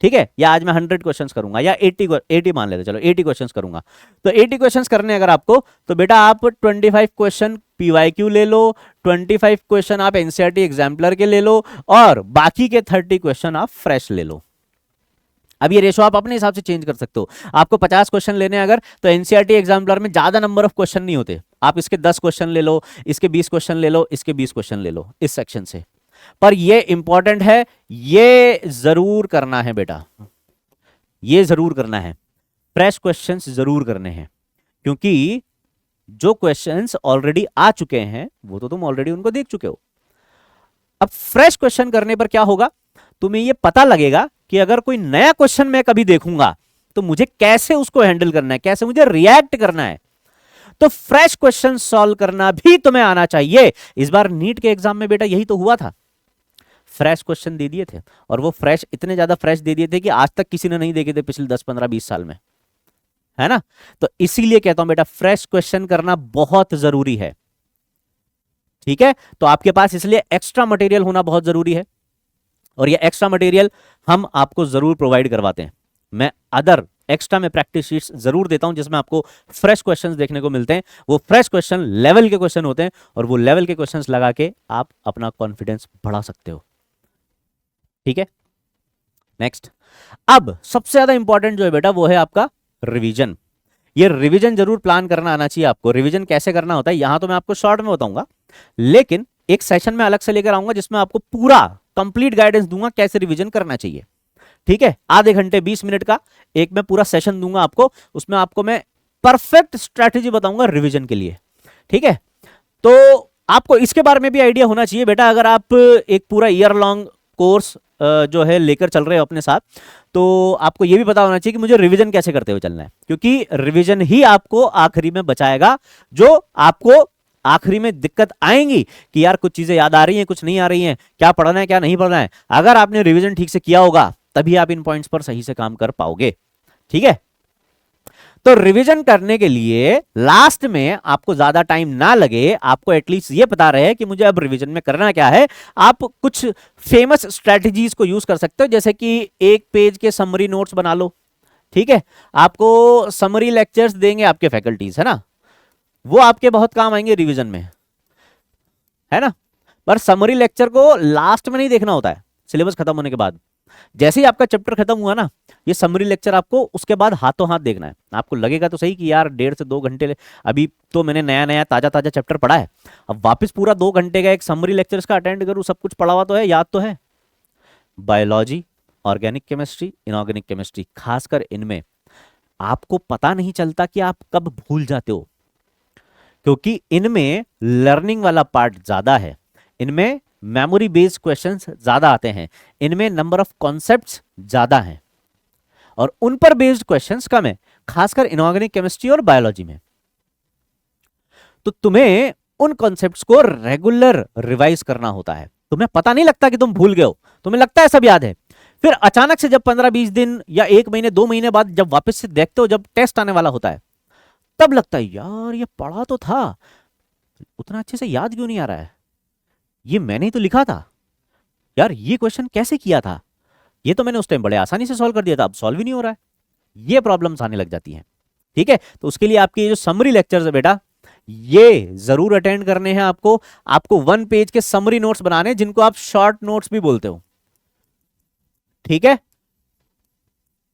ठीक है, या आज मैं 100 क्वेश्चंस करूंगा, या 80 मान लेते, चलो 80 क्वेश्चंस करूंगा, तो 80 क्वेश्चंस करने अगर आपको, तो बेटा आप 25 क्वेश्चन पीवाईक्यू ले लो, 25 क्वेश्चन आप एनसीईआरटी एग्जाम्पलर के ले लो, और बाकी के 30 क्वेश्चन आप फ्रेश ले लो। अब ये रेशो आप अपने हिसाब से चेंज कर सकते हो। आपको 50 क्वेश्चन लेने अगर, तो एनसीईआरटी एग्जाम्पलर में ज्यादा नंबर ऑफ क्वेश्चन नहीं होते, आप इसके 10 क्वेश्चन ले लो, इसके 20 क्वेश्चन ले लो, इसके 20 क्वेश्चन ले लो इस सेक्शन से। पर ये इंपॉर्टेंट है, ये जरूर करना है बेटा, ये जरूर करना है, फ्रेश क्वेश्चंस जरूर करने हैं, क्योंकि जो क्वेश्चंस ऑलरेडी आ चुके हैं वो तो तुम ऑलरेडी उनको देख चुके हो। अब फ्रेश क्वेश्चन करने पर क्या होगा, तुम्हें ये पता लगेगा कि अगर कोई नया क्वेश्चन मैं कभी देखूंगा तो मुझे कैसे उसको हैंडल करना है, कैसे मुझे रिएक्ट करना है। तो फ्रेश क्वेश्चन सॉल्व करना भी तुम्हें आना चाहिए। इस बार नीट के एग्जाम में बेटा यही तो हुआ था, फ्रेश क्वेश्चन दे दिए थे, और वो फ्रेश इतने ज्यादा फ्रेश दे दिए थे कि आज तक किसी ने नहीं देखे थे पिछले 10 15 20 साल में, है ना। तो इसीलिए कहता हूं बेटा फ्रेश क्वेश्चन करना बहुत जरूरी है। ठीक है, तो आपके पास इसलिए एक्स्ट्रा मटेरियल होना बहुत जरूरी है, और ये एक्स्ट्रा मटेरियल हम आपको जरूर प्रोवाइड करवाते हैं। मैं अदर एक्स्ट्रा में प्रैक्टिस शीट्स जरूर देता हूं जिसमें आपको फ्रेश क्वेश्चंस देखने को मिलते हैं। वो फ्रेश क्वेश्चन लेवल के क्वेश्चन होते हैं, और वो लेवल के क्वेश्चंस लगा के आप अपना कॉन्फिडेंस बढ़ा सकते हो। ठीक है, नेक्स्ट, अब सबसे ज्यादा इंपॉर्टेंट जो है बेटा वो है आपका रिवीजन। ये रिवीजन जरूर प्लान करना आना चाहिए आपको। रिवीजन कैसे करना होता है यहां तो मैं आपको शॉर्ट में बताऊंगा, लेकिन एक सेशन में अलग से लेकर आऊंगा जिसमें आपको पूरा कंप्लीट गाइडेंस दूंगा कैसे रिवीजन करना चाहिए। ठीक है, आधे घंटे 20 मिनट का एक मैं पूरा सेशन दूंगा आपको, उसमें आपको मैं परफेक्ट स्ट्रेटेजी बताऊंगा रिवीजन के लिए। ठीक है, तो आपको इसके बारे में भी आइडिया होना चाहिए बेटा, अगर आप एक पूरा ईयर लॉन्ग कोर्स जो है लेकर चल रहे हो अपने साथ, तो आपको यह भी पता होना चाहिए कि मुझे रिवीजन कैसे करते हुए चलना है, क्योंकि रिवीजन ही आपको आखिरी में बचाएगा। जो आपको आखिरी में दिक्कत आएंगी कि यार कुछ चीजें याद आ रही हैं, कुछ नहीं आ रही हैं, क्या पढ़ना है क्या नहीं पढ़ना है, अगर आपने रिवीजन ठीक से किया होगा तभी आप इन पॉइंट्स पर सही से काम कर पाओगे। ठीक है, तो रिवीजन करने के लिए लास्ट में आपको ज्यादा टाइम ना लगे, आपको एटलीस्ट ये पता रहे कि मुझे अब रिवीजन में करना क्या है, आप कुछ फेमस स्ट्रेटजीज को यूज कर सकते हो। जैसे कि एक पेज के समरी नोट्स बना लो। ठीक है, आपको समरी लेक्चर्स देंगे आपके फैकल्टीज, है ना, वो आपके बहुत काम आएंगे रिवीजन में, है ना। पर समरी लेक्चर को लास्ट में नहीं देखना होता है, सिलेबस खत्म होने के बाद। जैसे ही आपका चैप्टर खत्म हुआ ना, ये समरी लेक्चर आपको उसके बाद हाथों हाथ देखना है। आपको लगेगा तो सही कि यार 1.5 से 2 घंटे अभी तो मैंने नया नया ताजा ताजा चैप्टर पढ़ा है, अब वापस पूरा 2 घंटे का एक समरी लेक्चर का अटेंड करूं, सब कुछ पढ़ा हुआ तो है, याद तो है। Biology, organic chemistry, inorganic chemistry, खासकर इनमें आपको पता नहीं चलता कि आप कब भूल जाते हो, क्योंकि इनमें लर्निंग वाला पार्ट ज्यादा है, इनमें मेमोरी बेस्ड क्वेश्चंस ज्यादा आते हैं, इनमें नंबर ऑफ कॉन्सेप्ट्स ज्यादा हैं, और उन पर बेस्ड क्वेश्चंस कम है, खासकर इनऑर्गेनिक केमिस्ट्री और बायोलॉजी में। तो तुम्हें उन कॉन्सेप्ट्स को रेगुलर रिवाइज करना होता है। तुम्हें पता नहीं लगता कि तुम भूल गए हो, तुम्हें लगता है सब याद है, फिर अचानक से जब 15-20 दिन या 1 महीने 2 महीने बाद जब वापस से देखते हो, जब टेस्ट आने वाला होता है, तब लगता है यार ये पढ़ा तो था, उतना अच्छे से याद क्यों नहीं आ रहा है। ये मैंने ही तो लिखा था यार, ये क्वेश्चन कैसे किया था, ये तो मैंने उस टाइम बड़े आसानी से सॉल्व कर दिया था, अब सॉल्व ही नहीं हो रहा है। ये प्रॉब्लम्स आने लग जाती हैं। ठीक है, तो उसके लिए आपके ये जो समरी लेक्चर्स है बेटा, ये जरूर अटेंड करने हैं आपको। आपको 1 पेज के समरी नोट्स बनाने, जिनको आप शॉर्ट नोट्स भी बोलते हो। ठीक है,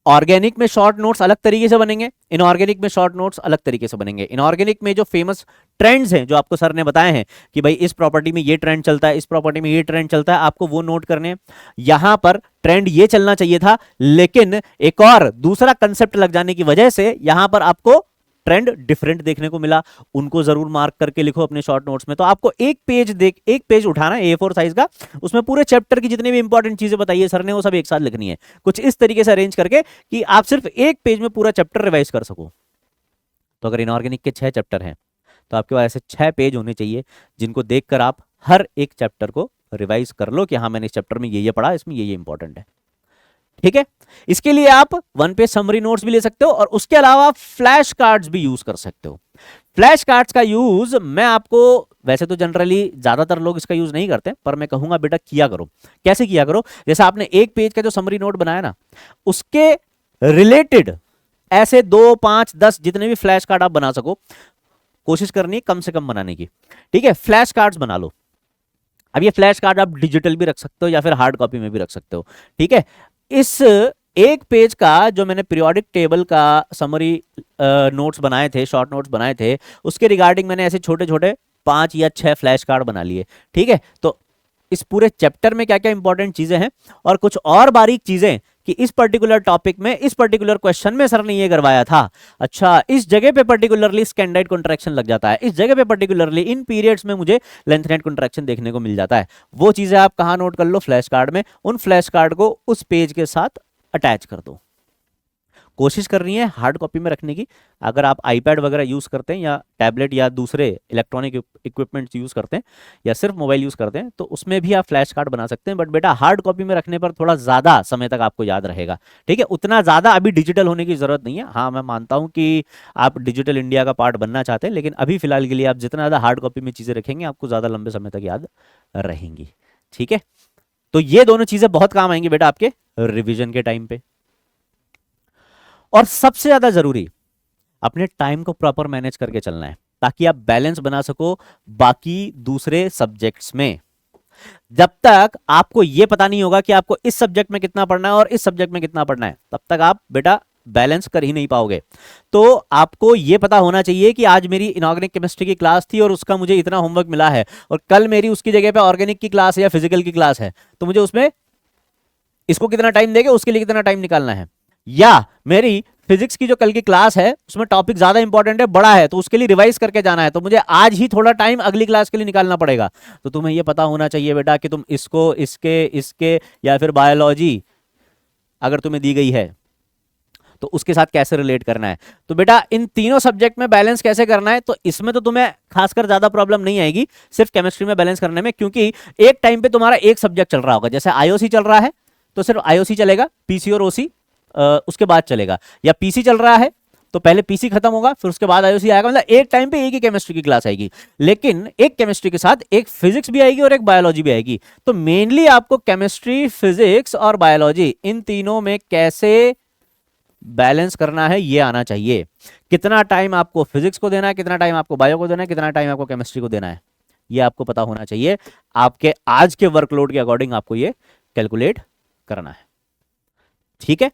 ऑर्गेनिक में शॉर्ट नोट्स अलग तरीके से बनेंगे, इनऑर्गेनिक में शॉर्ट नोट्स अलग तरीके से बनेंगे। इनऑर्गेनिक में जो फेमस ट्रेंड्स हैं, जो आपको सर ने बताए हैं कि भाई इस प्रॉपर्टी में ये ट्रेंड चलता है, इस प्रॉपर्टी में ये ट्रेंड चलता है, आपको वो नोट करने हैं। यहां पर ट्रेंड ये चलना चाहिए था, लेकिन एक और दूसरा कंसेप्ट लग जाने की वजह से यहां पर आपको ट्रेंड डिफरेंट देखने को मिला। उनको जरूर मार्क करके लिखो अपने शॉर्ट नोट्स में। तो आपको एक पेज उठाना है A4 साइज का, उसमें पूरे चैप्टर की जितनी भी इंपॉर्टेंट चीजें बताइए सर ने, वो सब एक साथ लिखनी है, कुछ इस तरीके से अरेंज करके कि आप सिर्फ एक पेज में पूरा चैप्टर रिवाइज कर सको। तो अगर इनऑर्गेनिक के 6 चैप्टर हैं, तो आपके पास ऐसे 6 पेज होने चाहिए, जिनको देखकर आप हर एक चैप्टर को रिवाइज कर लो कि हाँ मैंने इस चैप्टर में ये पढ़ा, इसमें ये इंपॉर्टेंट है। ठीक है, इसके लिए आप 1 पेज समरी नोट्स भी ले सकते हो, और उसके अलावा फ्लैश कार्ड्स भी यूज कर सकते हो। फ्लैश कार्ड्स का यूज मैं आपको, वैसे तो जनरली ज्यादातर लोग इसका यूज नहीं करते, पर मैं कहूंगा बेटा किया करो। कैसे किया करो, जैसे आपने एक पेज का जो समरी नोट बनाया ना, उसके रिलेटेड ऐसे 2, 5, 10 जितने भी फ्लैश कार्ड आप बना सको, कोशिश करनी है कम से कम बनाने की। ठीक है, फ्लैश कार्ड्स बना लो। अब ये फ्लैश कार्ड आप डिजिटल भी रख सकते हो या फिर हार्ड कॉपी में भी रख सकते हो। ठीक है, इस एक पेज का जो मैंने पीरियोडिक टेबल का समरी नोट्स बनाए थे, शॉर्ट नोट्स बनाए थे, उसके रिगार्डिंग मैंने ऐसे छोटे छोटे 5 या 6 फ्लैश कार्ड बना लिए। ठीक है, तो इस पूरे चैप्टर में क्या क्या इंपॉर्टेंट चीजें हैं, और कुछ और बारीक चीजें कि इस पर्टिकुलर टॉपिक में, इस पर्टिकुलर क्वेश्चन में सर ने ये करवाया था, अच्छा इस जगह पे पर्टिकुलरली स्कैंडाइड कॉन्ट्रैक्शन लग जाता है, इस जगह पे पर्टिकुलरली इन पीरियड्स में मुझे लेंथनेट कॉन्ट्रैक्शन देखने को मिल जाता है। वो चीजें आप कहां नोट कर लो, फ्लैश कार्ड में। उन फ्लैश कार्ड को उस पेज के साथ अटैच कर दो। कोशिश करनी है हार्ड कॉपी में रखने की। अगर आप आईपैड वगैरह यूज करते हैं, या टैबलेट या दूसरे इलेक्ट्रॉनिक इक्विपमेंट्स यूज करते हैं, या सिर्फ मोबाइल यूज करते हैं, तो उसमें भी आप फ्लैश कार्ड बना सकते हैं। बट बेटा हार्ड कॉपी में रखने पर थोड़ा ज्यादा समय तक आपको याद रहेगा। ठीक है, उतना ज्यादा अभी डिजिटल होने की जरूरत नहीं है। हाँ, मैं मानता हूं कि आप डिजिटल इंडिया का पार्ट बनना चाहते हैं, लेकिन अभी फिलहाल के लिए आप जितना ज्यादा हार्ड कॉपी में चीजें रखेंगे, आपको ज्यादा लंबे समय तक याद रहेंगी। ठीक है, तो ये दोनों चीजें बहुत काम आएंगी बेटा आपके रिविजन के टाइम पे। और सबसे ज्यादा जरूरी, अपने टाइम को प्रॉपर मैनेज करके चलना है, ताकि आप बैलेंस बना सको बाकी दूसरे सब्जेक्ट्स में। जब तक आपको यह पता नहीं होगा कि आपको इस सब्जेक्ट में कितना पढ़ना है और इस सब्जेक्ट में कितना पढ़ना है, तब तक आप बेटा बैलेंस कर ही नहीं पाओगे। तो आपको यह पता होना चाहिए कि आज मेरी इनऑर्गेनिक केमिस्ट्री की क्लास थी और उसका मुझे इतना होमवर्क मिला है, और कल मेरी उसकी जगह पे ऑर्गेनिक की क्लास है या फिजिकल की क्लास है, तो मुझे उसमें इसको कितना टाइम देंगे, उसके लिए कितना टाइम निकालना है। या मेरी फिजिक्स की जो कल की क्लास है उसमें टॉपिक ज्यादा इंपॉर्टेंट है, बड़ा है, तो उसके लिए रिवाइज करके जाना है, तो मुझे आज ही थोड़ा टाइम अगली क्लास के लिए निकालना पड़ेगा। तो तुम्हें यह पता होना चाहिए बेटा कि तुम इसको, इसके या फिर बायोलॉजी अगर तुम्हें दी गई है तो उसके साथ कैसे रिलेट करना है। तो बेटा इन तीनों सब्जेक्ट में बैलेंस कैसे करना है, तो इसमें तो तुम्हें खासकर ज्यादा प्रॉब्लम नहीं आएगी, सिर्फ केमिस्ट्री में बैलेंस करने में, क्योंकि एक टाइम पे तुम्हारा एक सब्जेक्ट चल रहा होगा। जैसे आईओसी चल रहा है तो सिर्फ आईओसी चलेगा, पीसी और ओसी उसके बाद चलेगा, या पीसी चल रहा है तो पहले पीसी खत्म होगा फिर उसके बाद आईओसी आएगा। मतलब एक टाइम पे एक ही केमिस्ट्री की क्लास आएगी, लेकिन एक केमिस्ट्री के साथ एक फिजिक्स भी आएगी और एक बायोलॉजी भी आएगी। तो मेनली आपको केमिस्ट्री, फिजिक्स और बायोलॉजी, इन तीनों में कैसे बैलेंस करना है ये आना चाहिए। कितना टाइम आपको फिजिक्स को देना है, कितना टाइम आपको बायो को देना है, कितना टाइम आपको केमिस्ट्री को देना है, ये आपको पता होना चाहिए। आपके आज के वर्कलोड के अकॉर्डिंग आपको ये कैलकुलेट करना है। ठीक है,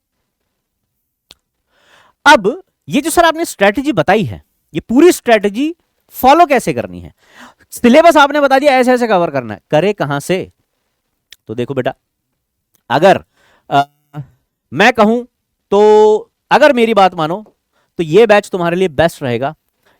अब ये जो सर आपने स्ट्रेटजी बताई है, ये पूरी स्ट्रेटजी फॉलो कैसे करनी है। सिलेबस आपने बता दिया ऐसे ऐसे कवर करना है, करे कहां से। तो देखो बेटा, अगर मैं कहूं तो, अगर मेरी बात मानो तो ये बैच तुम्हारे लिए बेस्ट रहेगा,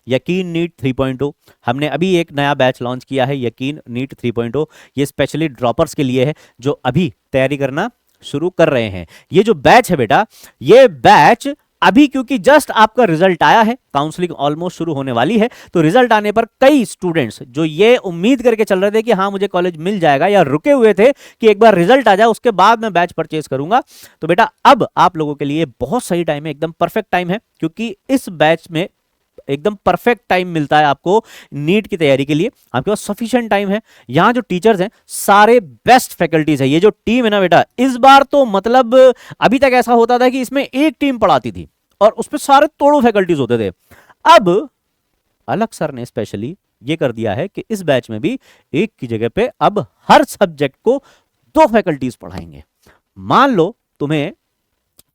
यकीन नीट 3.0। हमने अभी एक नया बैच लॉन्च किया है, यकीन नीट 3.0। ये स्पेशली ड्रॉपर्स के लिए है जो अभी तैयारी करना शुरू कर रहे हैं। ये जो बैच है बेटा, ये बैच अभी क्योंकि जस्ट आपका रिजल्ट आया है, काउंसलिंग ऑलमोस्ट शुरू होने वाली है, तो रिजल्ट आने पर कई स्टूडेंट्स जो ये उम्मीद करके चल रहे थे कि हाँ मुझे कॉलेज मिल जाएगा, या रुके हुए थे कि एक बार रिजल्ट आ जाए उसके बाद मैं बैच परचेज करूंगा, तो बेटा अब आप लोगों के लिए बहुत सही टाइम है, एकदम परफेक्ट टाइम है, क्योंकि इस बैच में एकदम परफेक्ट टाइम मिलता है आपको नीट की तैयारी के लिए, आपके पास सफिशिएंट टाइम है। यहाँ जो टीचर्स हैं सारे बेस्ट फैकल्टीज है। ये जो टीम है ना बेटा, इस बार तो मतलब अभी तक ऐसा होता था कि इसमें एक टीम पढ़ाती थी और उसपे सारे तोड़ो फैकल्टीज होते थे। अब अलग सर ने स्पेशली ये कर दिया है कि इस बैच में भी एक की जगह पे अब हर सब्जेक्ट को 2 फैकल्टीज पढ़ाएंगे। मान लो तुम्हें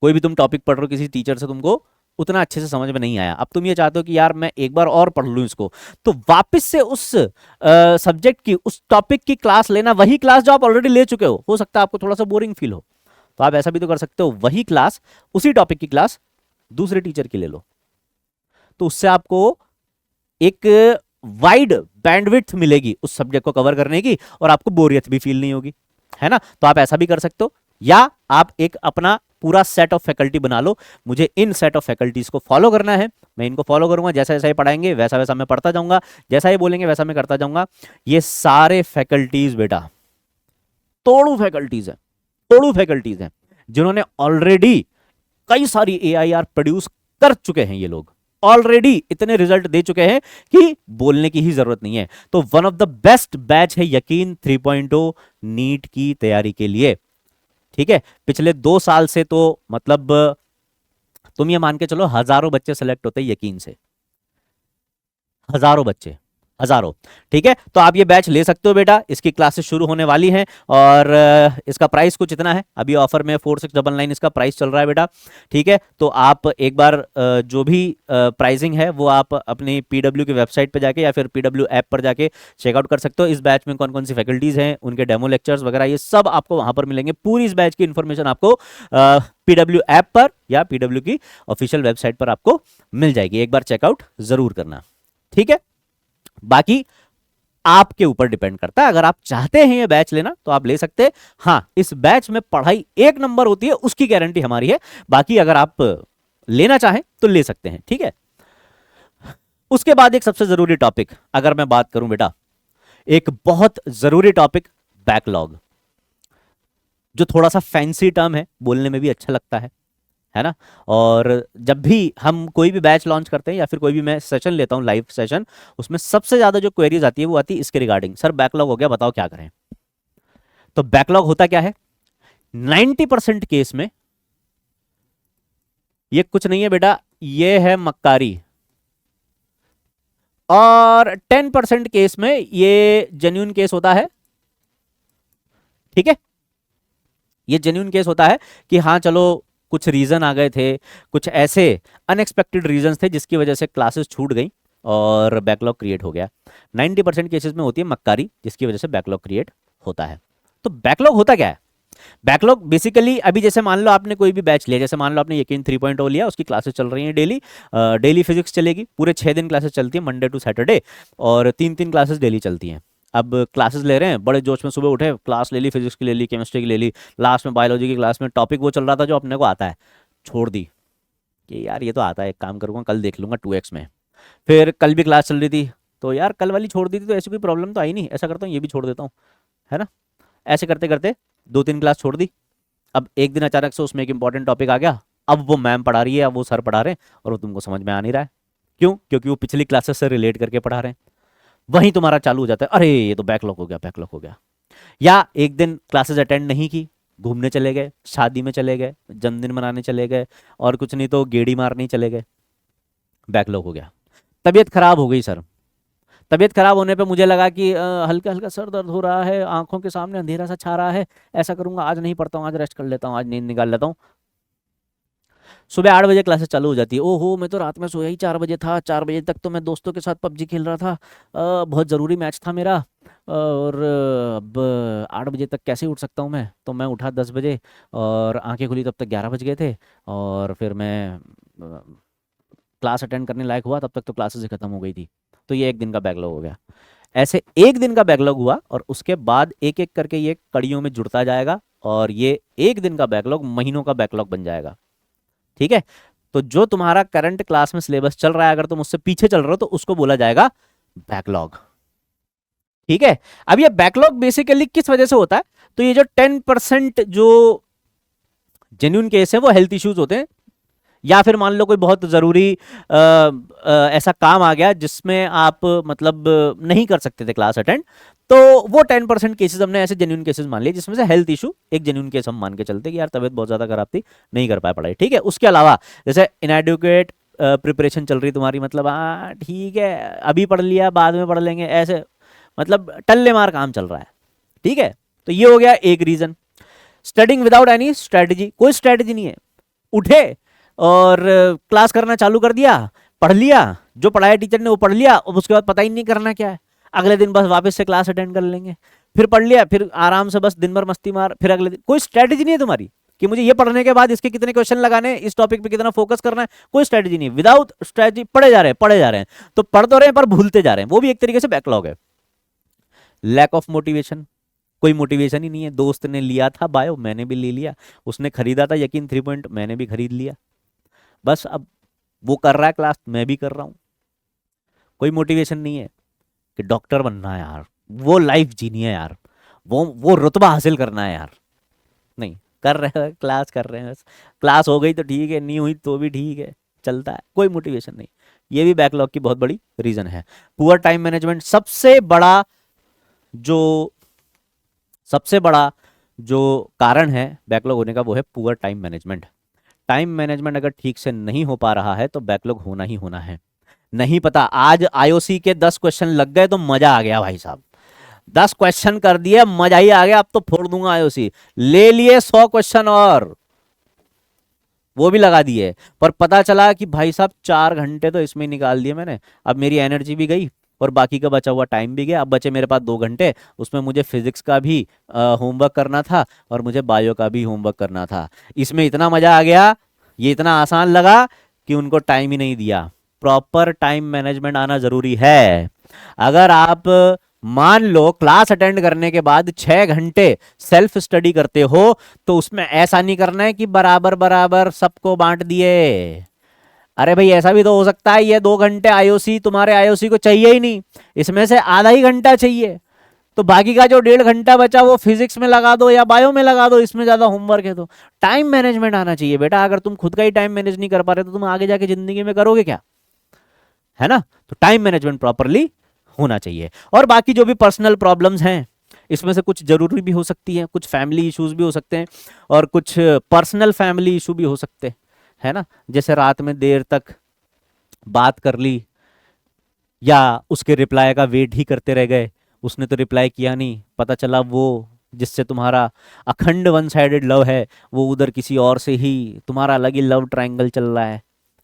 कोई भी तुम टॉपिक पढ़ रहे हो, किसी टीचर से तुमको उतना अच्छे से समझ में नहीं आया, अब तुम ये चाहते हो कि यार मैं एक बार और पढ़ लूं इसको, तो वापस से उस सब्जेक्ट की, उस टॉपिक की क्लास लेना, वही क्लास जो आप ऑलरेडी ले चुके हो सकता है आपको थोड़ा सा बोरिंग फील हो, तो आप ऐसा भी तो कर सकते हो, वही क्लास, उसी टॉपिक की क्लास दूसरे टीचर की ले लो, तो उससे आपको एक वाइड बैंडविड्थ मिलेगी उस सब्जेक्ट को कवर करने की और आपको बोरियत भी फील नहीं होगी, है ना। तो आप ऐसा भी कर सकते हो, या आप एक अपना पूरा सेट ऑफ फैकल्टी बना लो, मुझे इन सेट ऑफ फैकल्टीज को फॉलो करना है, मैं इनको फॉलो करूंगा, जैसा जैसा ये पढ़ाएंगे वैसा वैसा मैं पढ़ता जाऊंगा, जैसा ये बोलेंगे वैसा मैं करता जाऊंगा। ये सारे फैकल्टीज बेटा तोड़ू फैकल्टीज है, तोड़ू फैकल्टीज हैं, जिन्होंने ऑलरेडी कई सारी AIR प्रोड्यूस कर चुके हैं, ये लोग ऑलरेडी इतने रिजल्ट दे चुके हैं कि बोलने की ही जरूरत नहीं है। तो one of the best batch है यकीन 3.0 नीट की तैयारी के लिए, ठीक है। पिछले 2 साल से तो मतलब तुम ये मान के चलो हजारों बच्चे सेलेक्ट होते हैं यकीन से, हजारों बच्चे, हजारों, ठीक है। तो आप ये बैच ले सकते हो बेटा, इसकी क्लासेस शुरू होने वाली हैं और इसका प्राइस कुछ इतना है, अभी ऑफर में 4699 इसका प्राइस चल रहा है बेटा, ठीक है। तो आप एक बार जो भी प्राइसिंग है वो आप अपनी PW की वेबसाइट पे जाके या फिर PW ऐप पर जाके चेकआउट कर सकते हो। इस बैच में कौन कौन सी फैकल्टीज हैं, उनके डेमो लेक्चर्स वगैरह ये सब आपको वहां पर मिलेंगे। पूरी इस बैच की इंफॉर्मेशन आपको PW ऐप पर या PW की ऑफिशियल वेबसाइट पर आपको मिल जाएगी, एक बार चेकआउट जरूर करना, ठीक है। बाकी आपके ऊपर डिपेंड करता है, अगर आप चाहते हैं ये बैच लेना तो आप ले सकते हैं। हाँ, इस बैच में पढ़ाई 1 नंबर होती है, उसकी गारंटी हमारी है। बाकी अगर आप लेना चाहें तो ले सकते हैं, ठीक है। उसके बाद एक सबसे जरूरी टॉपिक अगर मैं बात करूं बेटा, एक बहुत जरूरी टॉपिक बैकलॉग, जो थोड़ा सा फैंसी टर्म है, बोलने में भी अच्छा लगता है ना। और जब भी हम कोई भी बैच लॉन्च करते हैं या फिर कोई भी मैं सेशन लेता हूं लाइव सेशन, उसमें सबसे ज्यादा जो क्वेरीज आती है वो आती है इसके रिगार्डिंग, सर बैकलॉग हो गया बताओ क्या करें। तो बैकलॉग होता क्या है, 90% केस में ये कुछ नहीं है बेटा, ये है मक्कारी, और 10% केस में ये जेन्युइन केस होता है, ठीक है। ये जेन्युइन केस होता है कि हाँ चलो कुछ रीजन आ गए थे, कुछ ऐसे अनएक्सपेक्टेड रीजंस थे जिसकी वजह से क्लासेस छूट गई और बैकलॉग क्रिएट हो गया। 90% केसेस में होती है मक्कारी, जिसकी वजह से बैकलॉग क्रिएट होता है। तो बैकलॉग होता क्या है, बैकलॉग बेसिकली अभी जैसे मान लो आपने कोई भी बैच लिया, जैसे मान लो आपने यकीन 3.0 लिया, उसकी क्लासेस चल रही हैं डेली, डेली फिजिक्स चलेगी, पूरे 6 दिन क्लासेस चलती है, मंडे टू सैटरडे, और 3 क्लासेस डेली चलती हैं। अब क्लासेस ले रहे हैं, बड़े जोश में सुबह उठे, क्लास ले ली, फिजिक्स की ले ली, केमिस्ट्री की ले ली, लास्ट में बायोलॉजी की क्लास में टॉपिक वो चल रहा था जो अपने को आता है, छोड़ दी कि यार ये तो आता है, एक काम करूंगा कल देख लूंगा 2x में। फिर कल भी क्लास चल रही थी तो यार कल वाली छोड़ दी थी तो ऐसी कोई प्रॉब्लम तो आई नहीं, ऐसा करता हूँ ये भी छोड़ देता हूँ, है ना। ऐसे करते करते 2-3 क्लास छोड़ दी। अब एक दिन अचानक से उसमें एक इंपॉर्टेंट टॉपिक आ गया, अब वो मैम पढ़ा रही है, अब वो सर पढ़ा रहे हैं और वो तुमको समझ में आ नहीं रहा है, क्यों, क्योंकि वो पिछली क्लासेस से रिलेट करके पढ़ा रहे हैं। वहीं तुम्हारा चालू हो जाता है, अरे ये तो बैकलॉग हो गया, बैकलॉग हो गया। या एक दिन क्लासेस अटेंड नहीं की, घूमने चले गए, शादी में चले गए, जन्मदिन मनाने चले गए, और कुछ नहीं तो गेड़ी मारने चले गए, बैकलॉग हो गया। तबीयत खराब हो गई सर, तबीयत खराब होने पे मुझे लगा कि हल्का हल्का सर दर्द हो रहा है, आंखों के सामने अंधेरा सा छा रहा है, ऐसा करूंगा आज नहीं पढ़ता हूँ, आज रेस्ट कर लेता हूँ, आज नींद निकाल लेता हूँ। सुबह 8 बजे क्लासेस चालू हो जाती है, ओहो मैं तो रात में सोया ही 4 बजे था, 4 बजे तक तो मैं दोस्तों के साथ PUBG खेल रहा था, बहुत ज़रूरी मैच था मेरा, और अब 8 बजे तक कैसे उठ सकता हूँ मैं, तो मैं उठा 10 बजे और आंखें खुली तब तक 11 बज गए थे, और फिर मैं क्लास अटेंड करने लायक हुआ तब तक तो क्लासेस ही खत्म हो गई थी। तो ये एक दिन का बैकलॉग हो गया। ऐसे एक दिन का बैकलॉग हुआ और उसके बाद एक एक करके ये कड़ियों में जुड़ता जाएगा और ये एक दिन का बैकलॉग महीनों का बैकलॉग बन जाएगा, ठीक है। तो जो तुम्हारा करंट क्लास में सिलेबस चल रहा है, अगर तुम उससे पीछे चल रहे हो तो उसको बोला जाएगा बैकलॉग, ठीक है। अब ये बैकलॉग बेसिकली किस वजह से होता है, तो ये जो 10% जो जेन्युइन केस है वो हेल्थ इश्यूज होते हैं, या फिर मान लो कोई बहुत ज़रूरी ऐसा काम आ गया जिसमें आप मतलब नहीं कर सकते थे क्लास अटेंड, तो वो 10% केसेस हमने ऐसे जेन्यून केसेस मान लिए, जिसमें से हेल्थ इशू एक जेन्यून केस हम मान के चलते कि यार तबीयत बहुत ज़्यादा खराब थी, नहीं कर पाया पढ़ाई, ठीक है। उसके अलावा जैसे इनएडुकेट प्रिपरेशन चल रही तुम्हारी, मतलब हाँ ठीक है अभी पढ़ लिया बाद में पढ़ लेंगे, ऐसे मतलब टल्ले मार काम चल रहा है, ठीक है। तो ये हो गया एक reason. Studying without any strategy, कोई स्ट्रेटजी नहीं है, उठे और क्लास करना चालू कर दिया, पढ़ लिया, जो पढ़ाया टीचर ने वो पढ़ लिया, और उसके बाद पता ही नहीं करना क्या है, अगले दिन बस वापस से क्लास अटेंड कर लेंगे, फिर पढ़ लिया, फिर आराम से बस दिन भर मस्ती मार, फिर अगले दिन। कोई स्ट्रेटजी नहीं है तुम्हारी कि मुझे ये पढ़ने के बाद इसके कितने क्वेश्चन लगाने, इस टॉपिक पे कितना फोकस करना है, कोई स्ट्रेटजी नहीं, विदाउट स्ट्रेटजी पढ़े जा रहे हैं, पढ़े जा रहे हैं, तो पढ़ तो रहे हैं पर भूलते जा रहे हैं, वो भी एक तरीके से बैकलॉग है। लैक ऑफ मोटिवेशन, कोई मोटिवेशन ही नहीं है, दोस्त ने लिया था बायो मैंने भी ले लिया, उसने खरीदा था यकीन 3 पॉइंट मैंने भी खरीद लिया, बस अब वो कर रहा है क्लास मैं भी कर रहा हूं। कोई मोटिवेशन नहीं है कि डॉक्टर बनना है यार, वो लाइफ जीनी है यार, वो रुतबा हासिल करना है यार, नहीं कर रहे हैं क्लास कर रहे हैं, बस क्लास हो गई तो ठीक है, नहीं हुई तो भी ठीक है, चलता है, कोई मोटिवेशन नहीं। ये भी बैकलॉग की बहुत बड़ी रीजन है। पुअर टाइम मैनेजमेंट, सबसे बड़ा जो कारण है बैकलॉग होने का वो है poor time management. Time management अगर ठीक से नहीं हो पा रहा है तो बैकलॉग होना ही होना है। नहीं पता, आज आईओसी के 10 क्वेश्चन लग गए तो मजा आ गया भाई साहब, 10 क्वेश्चन कर दिए मजा ही आ गया, अब तो फोड़ दूंगा आईओसी, ले लिए 100 क्वेश्चन और वो भी लगा दिए, पर पता चला कि भाई साहब 4 घंटे तो इसमें निकाल दिए मैंने, अब मेरी एनर्जी भी गई और बाकी का बचा हुआ टाइम भी गया, अब बचे मेरे पास 2 घंटे, उसमें मुझे फिजिक्स का भी होमवर्क करना था और मुझे बायो का भी होमवर्क करना था। इसमें इतना मजा आ गया, ये इतना आसान लगा कि उनको टाइम ही नहीं दिया। प्रॉपर टाइम मैनेजमेंट आना जरूरी है। अगर आप मान लो क्लास अटेंड करने के बाद 6 घंटे सेल्फ स्टडी करते हो, तो उसमें ऐसा नहीं करना है कि बराबर बराबर सबको बांट दिए। अरे भाई ऐसा भी तो हो सकता है ये 2 घंटे आईओसी तुम्हारे आईओसी को चाहिए ही नहीं, इसमें से आधा ही घंटा चाहिए, तो बाकी का जो 1.5 घंटा बचा वो फिजिक्स में लगा दो या बायो में लगा दो, इसमें ज्यादा होमवर्क है। तो टाइम मैनेजमेंट आना चाहिए बेटा, अगर तुम खुद का ही टाइम मैनेज नहीं कर पा रहे तो तुम आगे जाके जिंदगी में करोगे क्या, है ना। तो टाइम मैनेजमेंट प्रॉपरली होना चाहिए। और बाकी जो भी पर्सनल प्रॉब्लम्स हैं, इसमें से कुछ जरूरी भी हो सकती है, कुछ फैमिली इश्यूज भी हो सकते हैं और कुछ पर्सनल फैमिली इशू भी हो सकते हैं, है ना। जैसे रात में देर तक बात कर ली या उसके रिप्लाई का वेट ही करते रह गए, उसने तो रिप्लाई किया नहीं, पता चला वो जिससे तुम्हारा अखंड वन साइडेड लव है वो उधर किसी और से ही तुम्हारा अलग ही लव ट्रायंगल चल रहा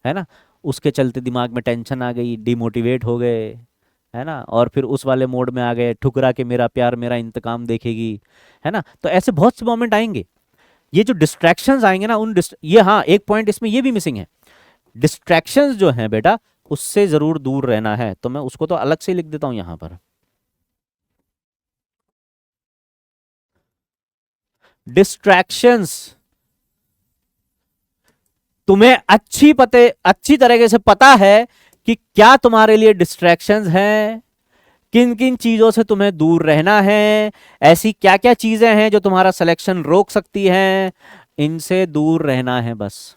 है ना। उसके चलते दिमाग में टेंशन आ गई, डिमोटिवेट हो गए, है ना, और फिर उस वाले मोड में आ गए, ठुकरा के मेरा प्यार मेरा इंतकाम देखेगी, है ना। तो ऐसे बहुत से मोमेंट आएंगे, ये जो डिस्ट्रैक्शंस आएंगे ना ये हाँ एक पॉइंट इसमें ये भी मिसिंग है, डिस्ट्रैक्शंस जो हैं बेटा उससे जरूर दूर रहना है, तो मैं उसको तो अलग से लिख देता हूं यहां पर। डिस्ट्रैक्शंस, तुम्हें अच्छी तरीके से पता है कि क्या तुम्हारे लिए डिस्ट्रैक्शंस हैं, किन किन चीजों से तुम्हें दूर रहना है, ऐसी क्या क्या चीजें हैं जो तुम्हारा सिलेक्शन रोक सकती हैं, इनसे दूर रहना है, बस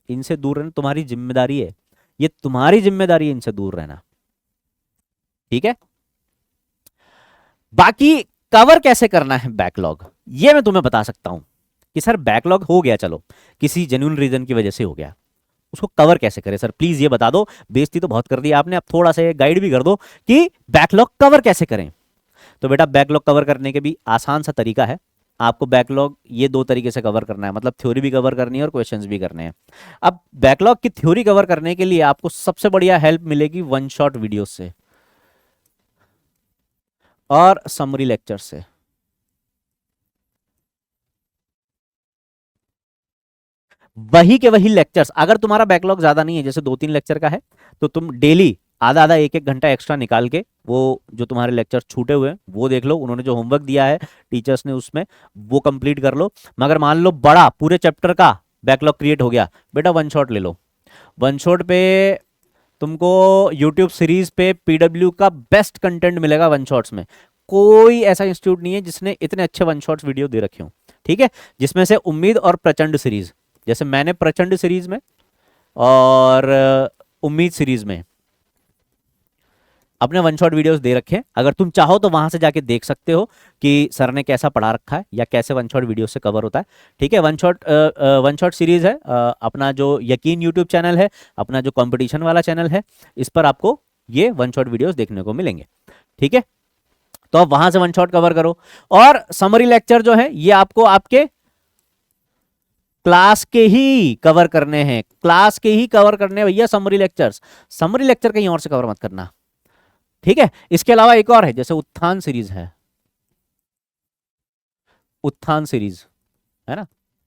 इनसे दूर रहना तुम्हारी जिम्मेदारी है, ये तुम्हारी जिम्मेदारी है इनसे दूर रहना, ठीक है। बाकी कवर कैसे करना है बैकलॉग, ये मैं तुम्हें बता सकता हूं कि सर बैकलॉग हो गया, चलो किसी जेन्युइन रीजन की वजह से हो गया, उसको कवर कैसे करें सर प्लीज ये बता दो, बेइज्जती तो बहुत कर दी आपने, अब थोड़ा सा गाइड भी कर दो कि बैकलॉग कवर कैसे करें। तो बेटा बैकलॉग कवर करने के भी आसान सा तरीका है, आपको बैकलॉग ये 2 तरीके से कवर करना है, मतलब थ्योरी भी कवर करनी है और क्वेश्चंस भी करने हैं। अब बैकलॉग की थ्योरी कवर करने के लिए आपको सबसे बढ़िया हेल्प मिलेगी वन शॉट वीडियो से और समरी लेक्चर से। वही के वही लेक्चर्स, अगर तुम्हारा बैकलॉग ज्यादा नहीं है, जैसे 2-3 लेक्चर का है, तो तुम डेली आधा आधा 1-1 घंटा एक्स्ट्रा निकाल के वो जो तुम्हारे लेक्चर छूटे हुए हैं वो देख लो, उन्होंने जो होमवर्क दिया है टीचर्स ने उसमें वो कंप्लीट कर लो। मगर मान लो बड़ा पूरे चैप्टर का बैकलॉग क्रिएट हो गया, बेटा वन शॉट ले लो, वन शॉट पे तुमको यूट्यूब सीरीज पे पीडब्ल्यू का बेस्ट कंटेंट मिलेगा वन शॉट्स में, कोई ऐसा इंस्टीट्यूट नहीं है जिसने इतने अच्छे वन शॉट्स वीडियो दे रखे हो, ठीक है। जिसमें से उम्मीद और प्रचंड सीरीज, जैसे मैंने प्रचंड सीरीज में और उम्मीद सीरीज में अपने वन शॉट वीडियोस दे रखे हैं, अगर तुम चाहो तो वहां से जाके देख सकते हो कि सर ने कैसा पढ़ा रखा है या कैसे वन शॉट वीडियो से कवर होता है। ठीक है, वन शॉट सीरीज है, अपना जो यकीन यूट्यूब चैनल है, अपना जो कंपटीशन वाला चैनल है, इस पर आपको ये वन शॉट वीडियोस देखने को मिलेंगे। ठीक है, तो आप वहां से वन शॉट कवर करो। और समरी लेक्चर जो है ये आपको आपके क्लास के ही कवर करने हैं, क्लास के ही कवर करने हैं भैया समरी लेक्चर्स। समरी लेक्चर कहीं और से कवर मत करना। ठीक है, इसके अलावा एक और है, जैसे उत्थान सीरीज है, उत्थान सीरीज है ना,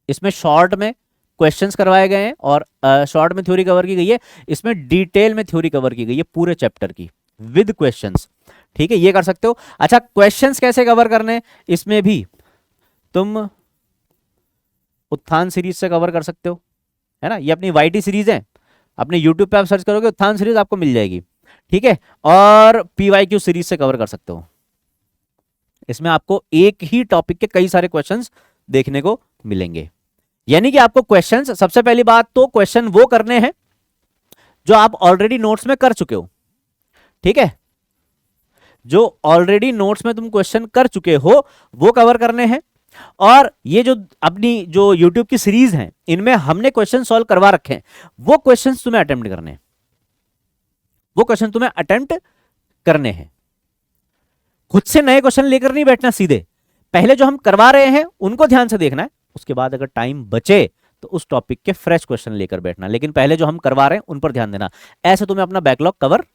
इसमें शॉर्ट में क्वेश्चंस करवाए गए हैं और शॉर्ट में थ्योरी कवर की गई है, इसमें डिटेल में थ्योरी कवर की गई है पूरे चैप्टर की विद क्वेश्चंस। ठीक है, ये कर सकते हो। अच्छा, क्वेश्चंस कैसे कवर करने, इसमें भी तुम उत्थान सीरीज से कवर कर सकते हो, है ना। ये अपनी वाईटी सीरीज है, अपने यूट्यूब पे आप सर्च करोगे उत्थान सीरीज आपको मिल जाएगी। ठीक है, और पीवाईक्यू सीरीज से कवर कर सकते हो। इसमें आपको एक ही टॉपिक के कई सारे क्वेश्चंस देखने को मिलेंगे, यानी कि आपको क्वेश्चंस, सबसे पहली बात तो क्वेश्चन वो करने हैं जो आप ऑलरेडी नोट्स में कर चुके हो। ठीक है, जो ऑलरेडी नोट्स में तुम क्वेश्चन कर चुके हो वो कवर करने हैं। और ये जो अपनी जो YouTube की सीरीज हैं इनमें हमने क्वेश्चन सॉल्व करवा रखे हैं, वो क्वेश्चंस तुम्हें अटेम्प्ट करने हैं, वो क्वेश्चन तुम्हें अटेम्प्ट करने हैं। खुद से नए क्वेश्चन लेकर नहीं बैठना, सीधे पहले जो हम करवा रहे हैं उनको ध्यान से देखना है, उसके बाद अगर टाइम बचे तो उस टॉपिक के फ्रेश क्वेश्चन लेकर बैठना, लेकिन पहले जो हम करवा रहे हैं उन पर ध्यान देना। ऐसे तुम्हें अपना बैकलॉग कवर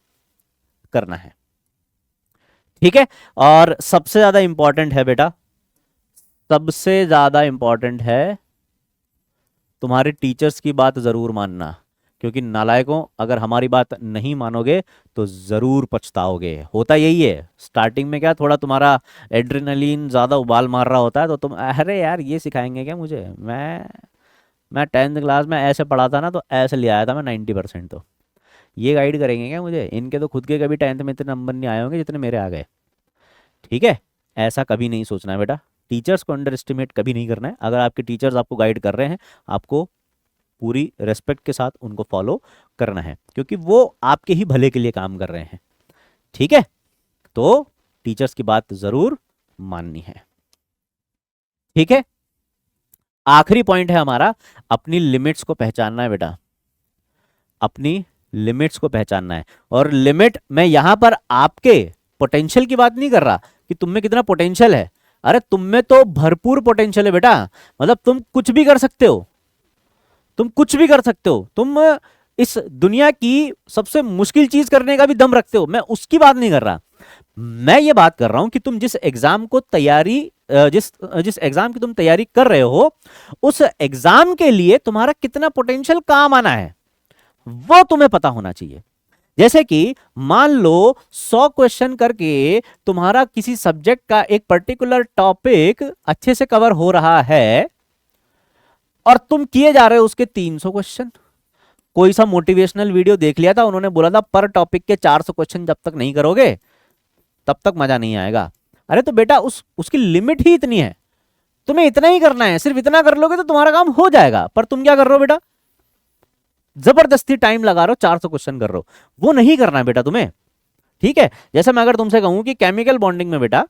करना है। ठीक है, और सबसे ज्यादा इंपॉर्टेंट है बेटा, सबसे ज्यादा इंपॉर्टेंट है तुम्हारे टीचर्स की बात जरूर मानना, क्योंकि नालायकों अगर हमारी बात नहीं मानोगे तो जरूर पछताओगे। होता यही है, स्टार्टिंग में क्या थोड़ा तुम्हारा एड्रेनलिन ज्यादा उबाल मार रहा होता है, तो तुम अरे यार ये सिखाएंगे क्या मुझे, मैं 10th क्लास में ऐसे पढ़ा था ना, तो ऐसे ले आया था मैं 90%, तो ये गाइड करेंगे क्या मुझे, इनके तो खुद के कभी 10th में इतने नंबर नहीं आए होंगे जितने मेरे आ गए। ठीक है, ऐसा कभी नहीं सोचना है बेटा, टीचर्स को अंडर एस्टिमेट कभी नहीं करना है। अगर आपके टीचर्स आपको गाइड कर रहे हैं, आपको पूरी रेस्पेक्ट के साथ उनको फॉलो करना है, क्योंकि वो आपके ही भले के लिए काम कर रहे हैं। ठीक है, तो टीचर्स की बात जरूर माननी है। ठीक है, आखिरी पॉइंट है हमारा, अपनी लिमिट्स को पहचानना है बेटा, अपनी लिमिट्स को पहचानना है। और लिमिट, मैं यहां पर आपके पोटेंशियल की बात नहीं कर रहा कि तुम में कितना पोटेंशियल है, अरे तुम में तो भरपूर पोटेंशियल है बेटा, मतलब तुम कुछ भी कर सकते हो, तुम कुछ भी कर सकते हो, तुम इस दुनिया की सबसे मुश्किल चीज करने का भी दम रखते हो, मैं उसकी बात नहीं कर रहा। मैं ये बात कर रहा हूं कि तुम जिस एग्जाम को तैयारी जिस एग्जाम की तुम तैयारी कर रहे हो, उस एग्जाम के लिए तुम्हारा कितना पोटेंशियल काम आना है वो तुम्हें पता होना चाहिए। जैसे कि मान लो 100 क्वेश्चन करके तुम्हारा किसी सब्जेक्ट का एक पर्टिकुलर टॉपिक अच्छे से कवर हो रहा है और तुम किए जा रहे हो उसके 300 क्वेश्चन। कोई सा मोटिवेशनल वीडियो देख लिया था, उन्होंने बोला था पर टॉपिक के 400 क्वेश्चन जब तक नहीं करोगे तब तक मजा नहीं आएगा। अरे तो बेटा उसकी लिमिट ही इतनी है, तुम्हें इतना ही करना है, सिर्फ इतना कर लोगे तो तुम्हारा काम हो जाएगा। पर तुम क्या कर रहे हो बेटा, जबरदस्ती टाइम लगा रहे हो, 400 क्वेश्चन कर रहे हो, वो नहीं करना है बेटा तुम्हें। ठीक है, जैसे मैं अगर तुमसे कहूं कि केमिकल बॉन्डिंग में बेटा,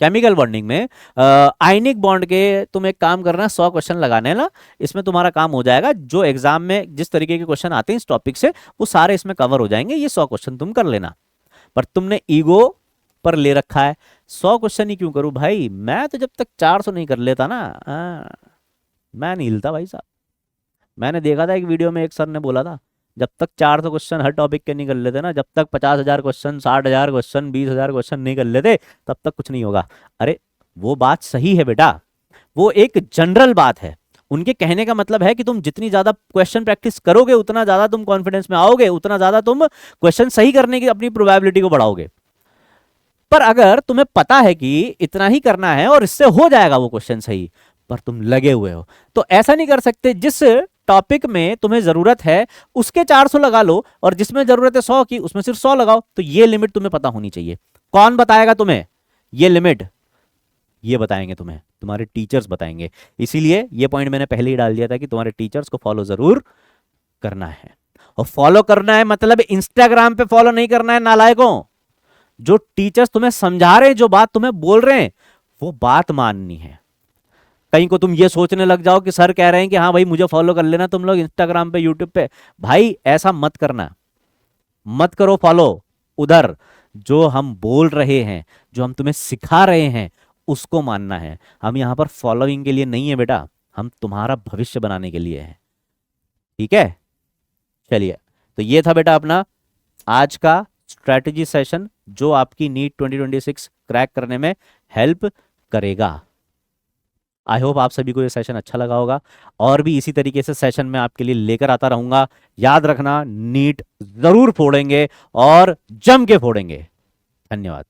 केमिकल बॉन्डिंग में आयनिक बॉन्ड के तुम एक काम करना, 100 क्वेश्चन लगाने ना, इसमें तुम्हारा काम हो जाएगा। जो एग्जाम में जिस तरीके के क्वेश्चन आते हैं इस टॉपिक से, वो सारे इसमें कवर हो जाएंगे, ये 100 क्वेश्चन तुम कर लेना। पर तुमने ईगो पर ले रखा है, 100 क्वेश्चन ही क्यों करूं भाई, मैं तो जब तक 400 नहीं कर लेता ना, मैं नहीं हिलता भाई साहब। मैंने देखा था एक वीडियो में, एक सर ने बोला था जब तक 400 क्वेश्चन हर टॉपिक के नहीं कर लेते ना, जब तक 50,000 क्वेश्चन, 60,000 क्वेश्चन, 20,000 क्वेश्चन नहीं कर लेते, तब तक कुछ नहीं होगा। अरे वो बात सही है बेटा, वो एक जनरल बात है। उनके कहने का मतलब है कि तुम जितनी ज्यादा क्वेश्चन प्रैक्टिस करोगे उतना ज्यादा तुम कॉन्फिडेंस में आओगे, उतना ज्यादा तुम क्वेश्चन सही करने की अपनी प्रोबेबिलिटी को बढ़ाओगे। पर अगर तुम्हें पता है कि इतना ही करना है और इससे हो जाएगा वो क्वेश्चन सही, पर तुम लगे हुए हो, तो ऐसा नहीं कर सकते। जिस टॉपिक में तुम्हें जरूरत है उसके 400 लगा लो, और जिसमें जरूरत है 100 की उसमें सिर्फ 100 लगाओ। तो ये लिमिट तुम्हें पता होनी चाहिए। कौन बताएगा तुम्हें ये लिमिट? ये बताएंगे तुम्हें तुम्हारे टीचर्स बताएंगे। इसीलिए ये पॉइंट मैंने पहले ही डाल दिया था कि तुम्हारे टीचर्स को फॉलो जरूर करना है। और फॉलो करना है मतलब इंस्टाग्राम पे फॉलो नहीं करना है नालायकों। जो टीचर्स तुम्हें समझा रहे हैं, जो बात तुम्हें बोल रहे हैं, वो बात माननी है। कहीं को तुम ये सोचने लग जाओ कि सर कह रहे हैं कि हाँ भाई मुझे फॉलो कर लेना तुम लोग इंस्टाग्राम पे यूट्यूब पे, भाई ऐसा मत करना, मत करो फॉलो। उधर जो हम बोल रहे हैं, जो हम तुम्हें सिखा रहे हैं, उसको मानना है। हम यहां पर फॉलोइंग के लिए नहीं है बेटा, हम तुम्हारा भविष्य बनाने के लिए है। ठीक है, चलिए। तो ये था बेटा अपना आज का स्ट्रेटजी सेशन, जो आपकी नीट 2026 क्रैक करने में हेल्प करेगा। आई होप आप सभी को ये सेशन अच्छा लगा होगा, और भी इसी तरीके से सेशन में आपके लिए लेकर आता रहूंगा। याद रखना, नीट जरूर फोड़ेंगे और जम के फोड़ेंगे। धन्यवाद।